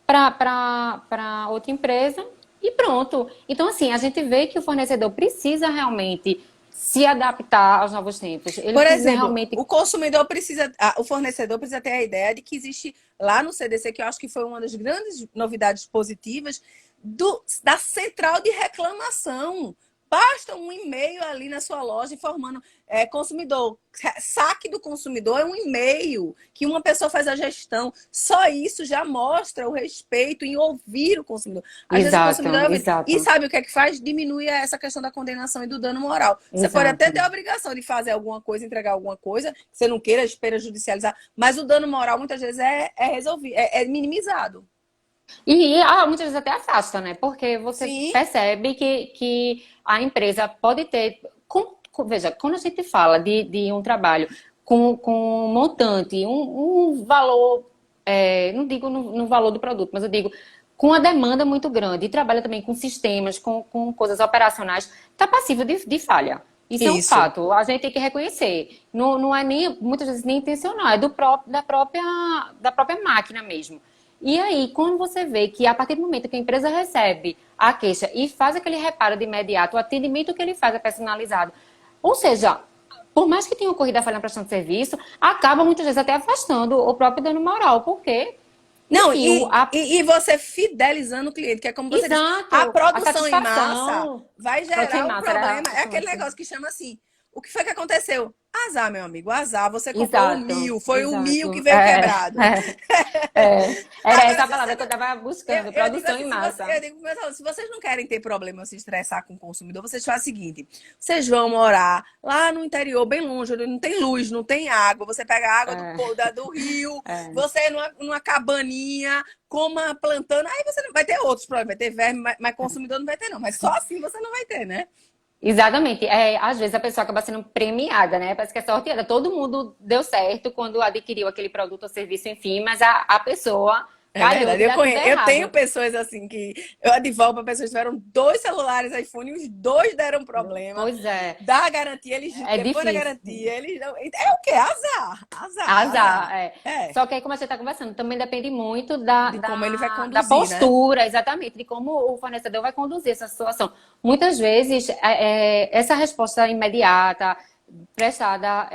para outra empresa e pronto. Então, assim, a gente vê que o fornecedor precisa realmente se adaptar aos novos tempos. Ele Por precisa exemplo, realmente. o consumidor precisa, o fornecedor precisa ter a ideia de que existe lá no CDC, que eu acho que foi uma das grandes novidades positivas, da central de reclamação. Basta um e-mail ali na sua loja informando consumidor. Saque do consumidor é um e-mail que uma pessoa faz a gestão. Só isso já mostra o respeito em ouvir o consumidor. Às vezes o Exato, consumidor é ouvido. E exato, sabe o que é que faz? Diminui essa questão da condenação e do dano moral. Você pode até exato. ter a obrigação de fazer alguma coisa, entregar alguma coisa, que você não queira, espera judicializar, mas o dano moral muitas vezes é resolvido, é minimizado. E muitas vezes até afasta, né? Porque você Sim, percebe que a empresa pode ter. Veja, quando a gente fala de um trabalho com um montante, um valor, não digo no valor do produto, mas eu digo com a demanda muito grande, e trabalha também com sistemas, com coisas operacionais, está passível de falha. Isso é um isso. fato, a gente tem que reconhecer. Não, não é nem, muitas vezes nem intencional, é da própria máquina mesmo. E aí, quando você vê que a partir do momento que a empresa recebe a queixa e faz aquele reparo de imediato, o atendimento que ele faz é personalizado. Ou seja, por mais que tenha ocorrido a falha na prestação de serviço, acaba muitas vezes até afastando o próprio dano moral, porque, Não, enfim, e você fidelizando o cliente, que é como você disse, a exato, a produção em massa satisfação. vai Produção em gerar um massa era problema. É aquele negócio que chama assim: o que foi que aconteceu? Azar, meu amigo, azar. Você comprou o exato, mil, foi o mil que exato. veio quebrado. Era Agora, essa a se palavra você que eu não. estava buscando, Eu digo produção assim, em se você, massa. eu digo para meus alunos, se vocês não querem ter problema, se estressar com o consumidor, vocês fazem o seguinte: vocês vão morar lá no interior, bem longe, onde não tem luz, não tem água. Você pega a água É, do rio, é. você numa cabaninha, coma plantando, aí você não vai ter outros problemas, vai ter verme, mas consumidor não vai ter, não. Mas só assim você não vai ter, né? Exatamente. Às vezes a pessoa acaba sendo premiada, né? Parece que é sorteada. Todo mundo deu certo quando adquiriu aquele produto ou serviço, enfim, mas a pessoa É calhou verdade. de dar tudo Eu tenho errado. pessoas assim que eu advogo para pessoas que tiveram dois celulares iPhone e os dois deram problema. Pois é, Da garantia, eles é depois da difícil. garantia, eles não. É o quê? Azar. Azar, azar. Azar, é. É. Só que aí, como a gente está conversando, também depende muito da, De como ele vai da, da conduzir, né? postura, exatamente, de como o fornecedor vai conduzir essa situação. Muitas vezes, essa resposta imediata, prestada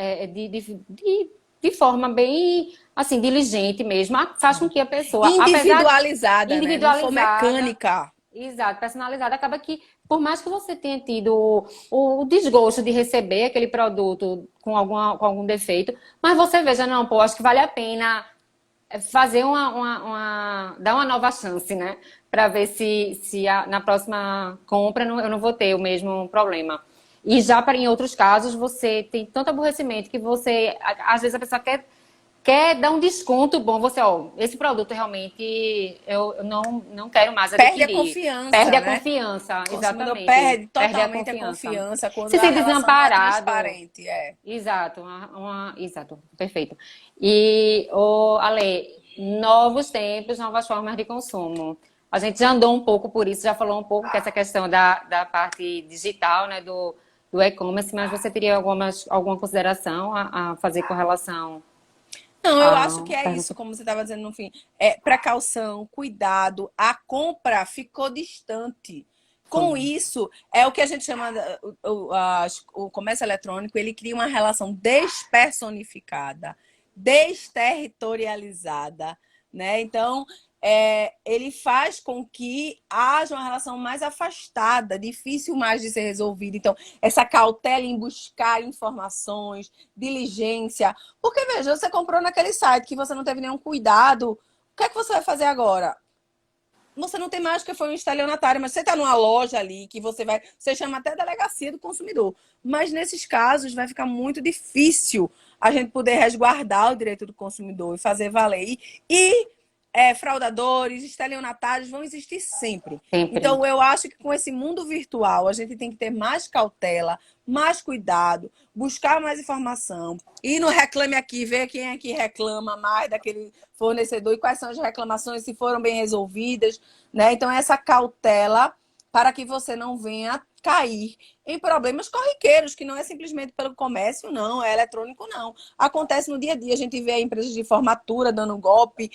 de forma bem, assim, diligente mesmo, faz com que a pessoa, apesar Individualizada, né? Não for individualizada, mecânica. exato, personalizada, acaba que, por mais que você tenha tido o desgosto de receber aquele produto com algum defeito, mas você veja, não, pô, acho que vale a pena fazer dar uma nova chance, né? Para ver se na próxima compra eu não vou ter o mesmo problema. E já em outros casos, você tem tanto aborrecimento que você, às vezes a pessoa quer dar um desconto bom. Você, ó, esse produto realmente eu não quero mais Perde a adquirir. Perde confiança, a né? confiança, O consumidor exatamente. perde Perde a totalmente a confiança. confiança quando Se a sente relação não é desamparado. transparente. É. Exato, exato, perfeito. E, Ale, novos tempos, novas formas de consumo. A gente já andou um pouco por isso, já falou um pouco que essa questão da parte digital, né, do e-commerce, mas você teria alguma consideração a fazer com relação Não, eu acho à que é isso, pergunta? como você estava dizendo no fim. É precaução, cuidado. A compra ficou distante. Foi. Com isso, é o que a gente chama o comércio eletrônico, ele cria uma relação despersonificada, desterritorializada, né? Então, ele faz com que haja uma relação mais afastada, difícil mais de ser resolvida. Então, essa cautela em buscar informações, diligência. Porque, veja, você comprou naquele site que você não teve nenhum cuidado. O que é que você vai fazer agora? Você não tem mais que foi um estelionatário, mas você está numa loja ali que você chama até a delegacia do consumidor. Mas nesses casos vai ficar muito difícil a gente poder resguardar o direito do consumidor e fazer valer. E fraudadores, estelionatários vão existir sempre. Sempre. Então eu acho que com esse mundo virtual a gente tem que ter mais cautela, mais cuidado, buscar mais informação. Ir no Reclame Aqui, ver quem é que reclama mais daquele fornecedor e quais são as reclamações, se foram bem resolvidas, né? Então, essa cautela para que você não venha cair em problemas corriqueiros, que não é simplesmente pelo comércio, não, é eletrônico, não. Acontece no dia a dia, a gente vê empresas de formatura dando golpe,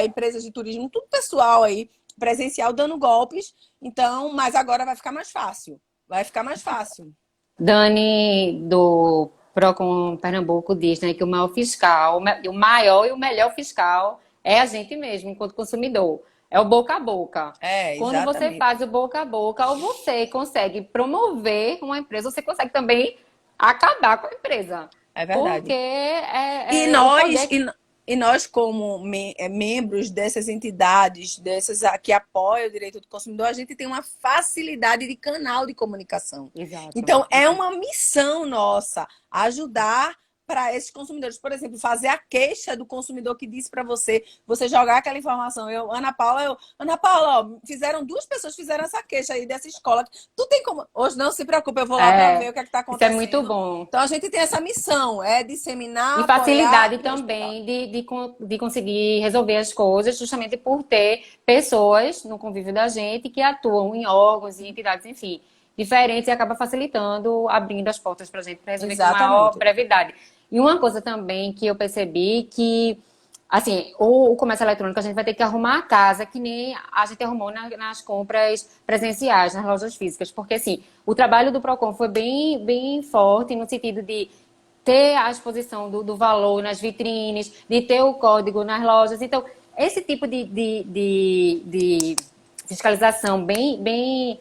empresas de turismo, tudo pessoal aí, presencial dando golpes. Então, mas agora vai ficar mais fácil. Vai ficar mais fácil. Dani, do Procon Pernambuco, diz, né, que o maior fiscal, o maior e o melhor fiscal é a gente mesmo, enquanto consumidor. É o boca a boca. Quando você Exatamente. faz o boca a boca, ou você consegue promover uma empresa, você consegue também acabar com a empresa. É Porque verdade. E o nós, poder. e nós como membros dessas entidades, que apoiam o direito do consumidor, a gente tem uma facilidade de canal de comunicação. Exato, Então, é exato. uma missão nossa ajudar para esses consumidores. Por exemplo, fazer a queixa do consumidor que disse para você jogar aquela informação. Ana Paula, ó, duas pessoas fizeram essa queixa aí dessa escola. Tu tem como. Hoje não se preocupe, eu vou lá para ver o que é que está Isso é muito acontecendo. bom. Então a gente tem essa missão, disseminar, E apoiar facilidade e respeitar. também de conseguir resolver as coisas, justamente por ter pessoas no convívio da gente que atuam em órgãos e entidades, enfim, diferentes e acaba facilitando, abrindo as portas para a gente para resolver com maior Exatamente. brevidade. E uma coisa também que eu percebi que, assim, o comércio eletrônico a gente vai ter que arrumar a casa que nem a gente arrumou nas compras presenciais, nas lojas físicas, porque, assim, o trabalho do Procon foi bem forte no sentido de ter a exposição do valor nas vitrines, de ter o código nas lojas. Então, esse tipo de fiscalização bem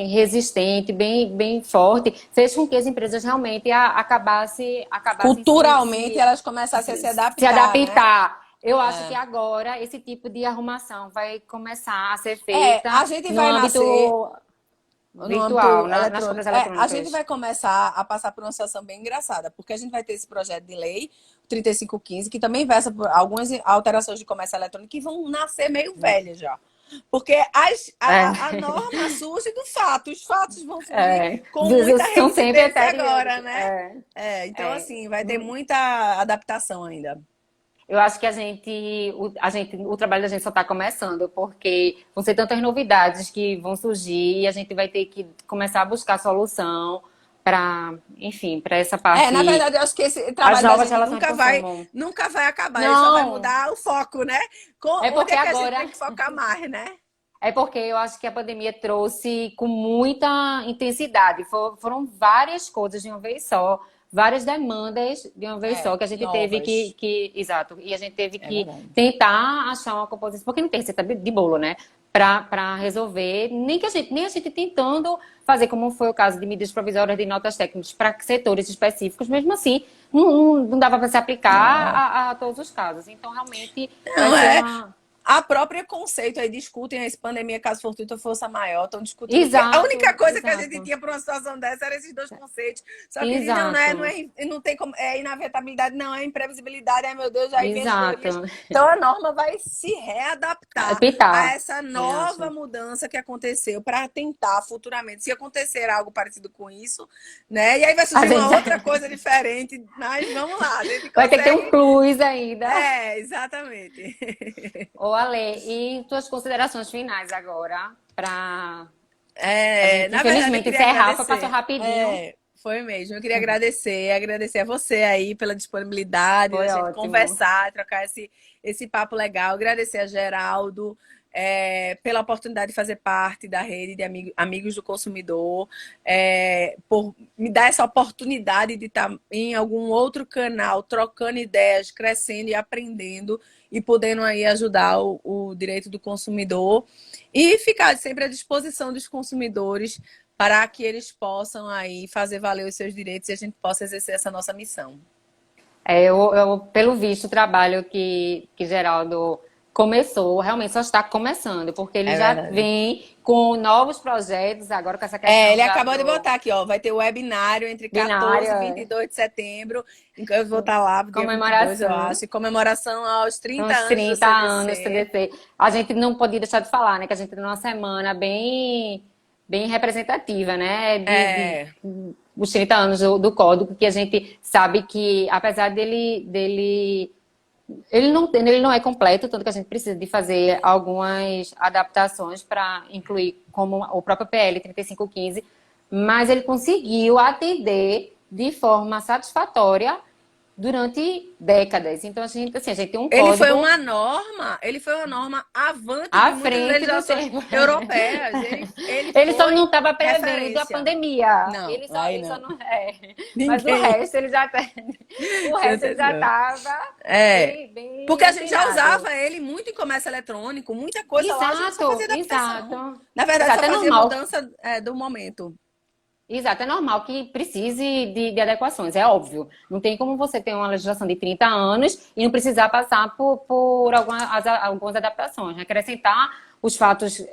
resistente, bem forte, fez com que as empresas realmente acabassem Culturalmente elas começassem a se se adaptar, né? adaptar. Eu acho que agora esse tipo de arrumação vai começar a ser feita A gente no vai nascer âmbito no âmbito virtual, nas eletrônico. compras A gente eletrônicas. vai começar a passar por uma situação bem engraçada, porque a gente vai ter esse projeto de lei, 3515, que também versa por algumas alterações de comércio eletrônico que vão nascer meio velhas já. Porque a É. norma surge do fato, os fatos vão surgir É, com muita são sempre reincidência agora, anteriores. né? Então, É. assim, vai ter muita adaptação ainda. Eu acho que o trabalho da gente só está começando, porque vão ser tantas novidades que vão surgir e a gente vai ter que começar a buscar solução para, enfim, para essa Na parte, verdade, eu acho que esse as trabalho da novas gente relações de consumo. nunca vai acabar, ele só vai Não, mudar o foco, né? é Onde porque é que a gente tem agora que focar mais, né? É porque eu acho que a pandemia trouxe com muita intensidade. Foram várias coisas de uma vez só, várias demandas de uma vez só, que a gente teve Novas. exato, e a gente teve É que verdade. tentar achar uma composição, porque não tem receita de bolo, né? Para resolver, nem a gente tentando fazer, como foi o caso de medidas provisórias de notas técnicas para setores específicos, mesmo assim, não dava para se aplicar Não, a todos os casos. Então, realmente, vai não ser é. uma. a própria conceito aí, discutem essa pandemia, caso fortuito, força maior, estão discutindo. Exato, A única coisa que a gente exato, tinha para uma situação dessa era esses dois conceitos. Só que não, exato, não tem como, é inevitabilidade, não, é imprevisibilidade, ai meu Deus, aí vem as teorias. exato. Então a norma vai se readaptar a Pitar, essa também nova acho. mudança que aconteceu para tentar futuramente, se acontecer algo parecido com isso, né? E aí vai A surgir uma gente outra coisa diferente, mas vamos lá, a gente vai ter que ter um consegue. plus ainda. É, exatamente. Ô, Ale, e tuas considerações finais agora, para a É, gente, na verdade, eu infelizmente, queria encerrar, foi passou agradecer. rapidinho. Foi mesmo. Eu queria agradecer a você aí pela disponibilidade da Foi gente ótimo. conversar, trocar esse papo legal. Agradecer a Geraldo, pela oportunidade de fazer parte da rede de amigos do consumidor, por me dar essa oportunidade de estar em algum outro canal, trocando ideias, crescendo e aprendendo e podendo aí ajudar o direito do consumidor e ficar sempre à disposição dos consumidores para que eles possam aí fazer valer os seus direitos e a gente possa exercer essa nossa missão. Pelo visto, o trabalho que Geraldo começou, realmente só está começando, porque ele É já verdade. vem com novos projetos, agora com essa questão Ele já acabou de do botar aqui, ó, vai ter webinário entre 14 e binário, 22 de setembro, eu vou estar lá dia 22, eu comemoração. acho, em comemoração aos 30 Uns anos do 30 anos CDC. CDC. A gente não podia deixar de falar, né? Que a gente tem uma semana bem representativa, né? É, Os 30 anos do Código, que a gente sabe que, apesar ele não é completo, tanto que a gente precisa de fazer algumas adaptações para incluir, como o próprio PL 3515, mas ele conseguiu atender de forma satisfatória durante décadas. Então, assim, a gente tem um código ele foi uma norma avante de à muitas frente do legislações tempo. europeias. Ele Ele só não foi estava prevendo a referência. pandemia. Não, aí Ele só não. não é. Mas o Ninguém resto ele já o se resto ele já antecipou. estava É. Porque bem a gente já antenado. usava ele muito em comércio eletrônico, muita coisa lá a gente só Exato, fazia adaptação. exato. Na verdade, só Exato, é fazia normal. mudança do momento. Exato, é normal que precise de adequações, é óbvio. Não tem como você ter uma legislação de 30 anos e não precisar passar por algumas adaptações, né? Acrescentar os fatos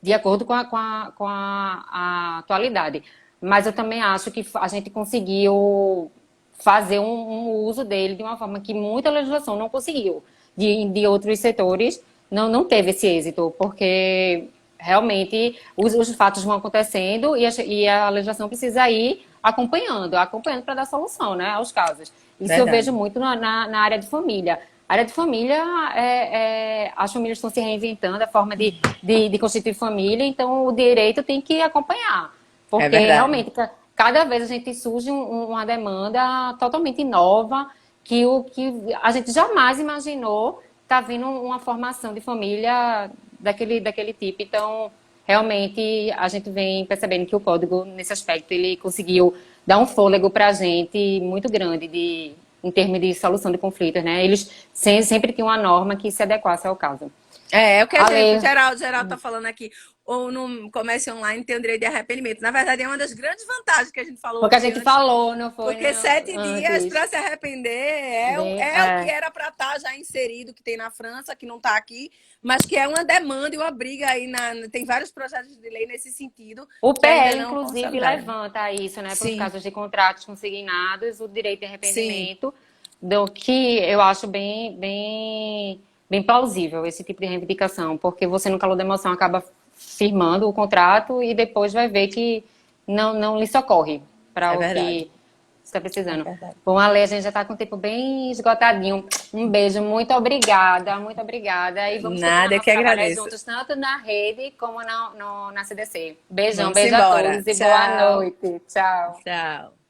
de acordo com a atualidade. Mas eu também acho que a gente conseguiu fazer um uso dele de uma forma que muita legislação não conseguiu. De outros setores não teve esse êxito, porque realmente os fatos vão acontecendo e a legislação precisa ir acompanhando para dar solução, né, aos casos. Isso eu vejo Verdade. muito na área de família. A área de família, as famílias estão se reinventando, a forma de constituir família, então o direito tem que acompanhar. É Porque verdade. realmente, cada vez a gente surge uma demanda totalmente nova, que a gente jamais imaginou tá vindo uma formação de família daquele tipo. Então, realmente, a gente vem percebendo que o código, nesse aspecto, ele conseguiu dar um fôlego para a gente muito grande em termos de solução de conflitos, né? Eles sempre tinham uma norma que se adequasse ao caso. É o que a gente, Ale, Geraldo tá falando aqui, ou no comércio online tem o direito de arrependimento. Na verdade, é uma das grandes vantagens que a gente falou porque a aqui gente antes. falou, não foi, Porque né, 7 dias antes. para se arrepender Bem, é o que era para estar já inserido, que tem na França, que não está aqui, mas que é uma demanda e uma briga aí. Tem vários projetos de lei nesse sentido o que ainda PL, não inclusive, consolidaram. levanta isso, né, para os Sim, casos de contratos consignados, o direito de sim, arrependimento, do que eu acho bem plausível esse tipo de reivindicação, porque você, no calor da emoção, acaba firmando o contrato e depois vai ver que não lhe socorre é para o verdade. que você está É precisando. verdade. Bom, Ale, a gente já está com o tempo bem esgotadinho. Um beijo, muito obrigada, muito obrigada. E vamos continuar Nada, eu nosso que trabalho agradeço. juntos, tanto na rede como na CDC. Beijão, Vamos beijo a embora. todos e boa Tchau. noite. Tchau. Tchau.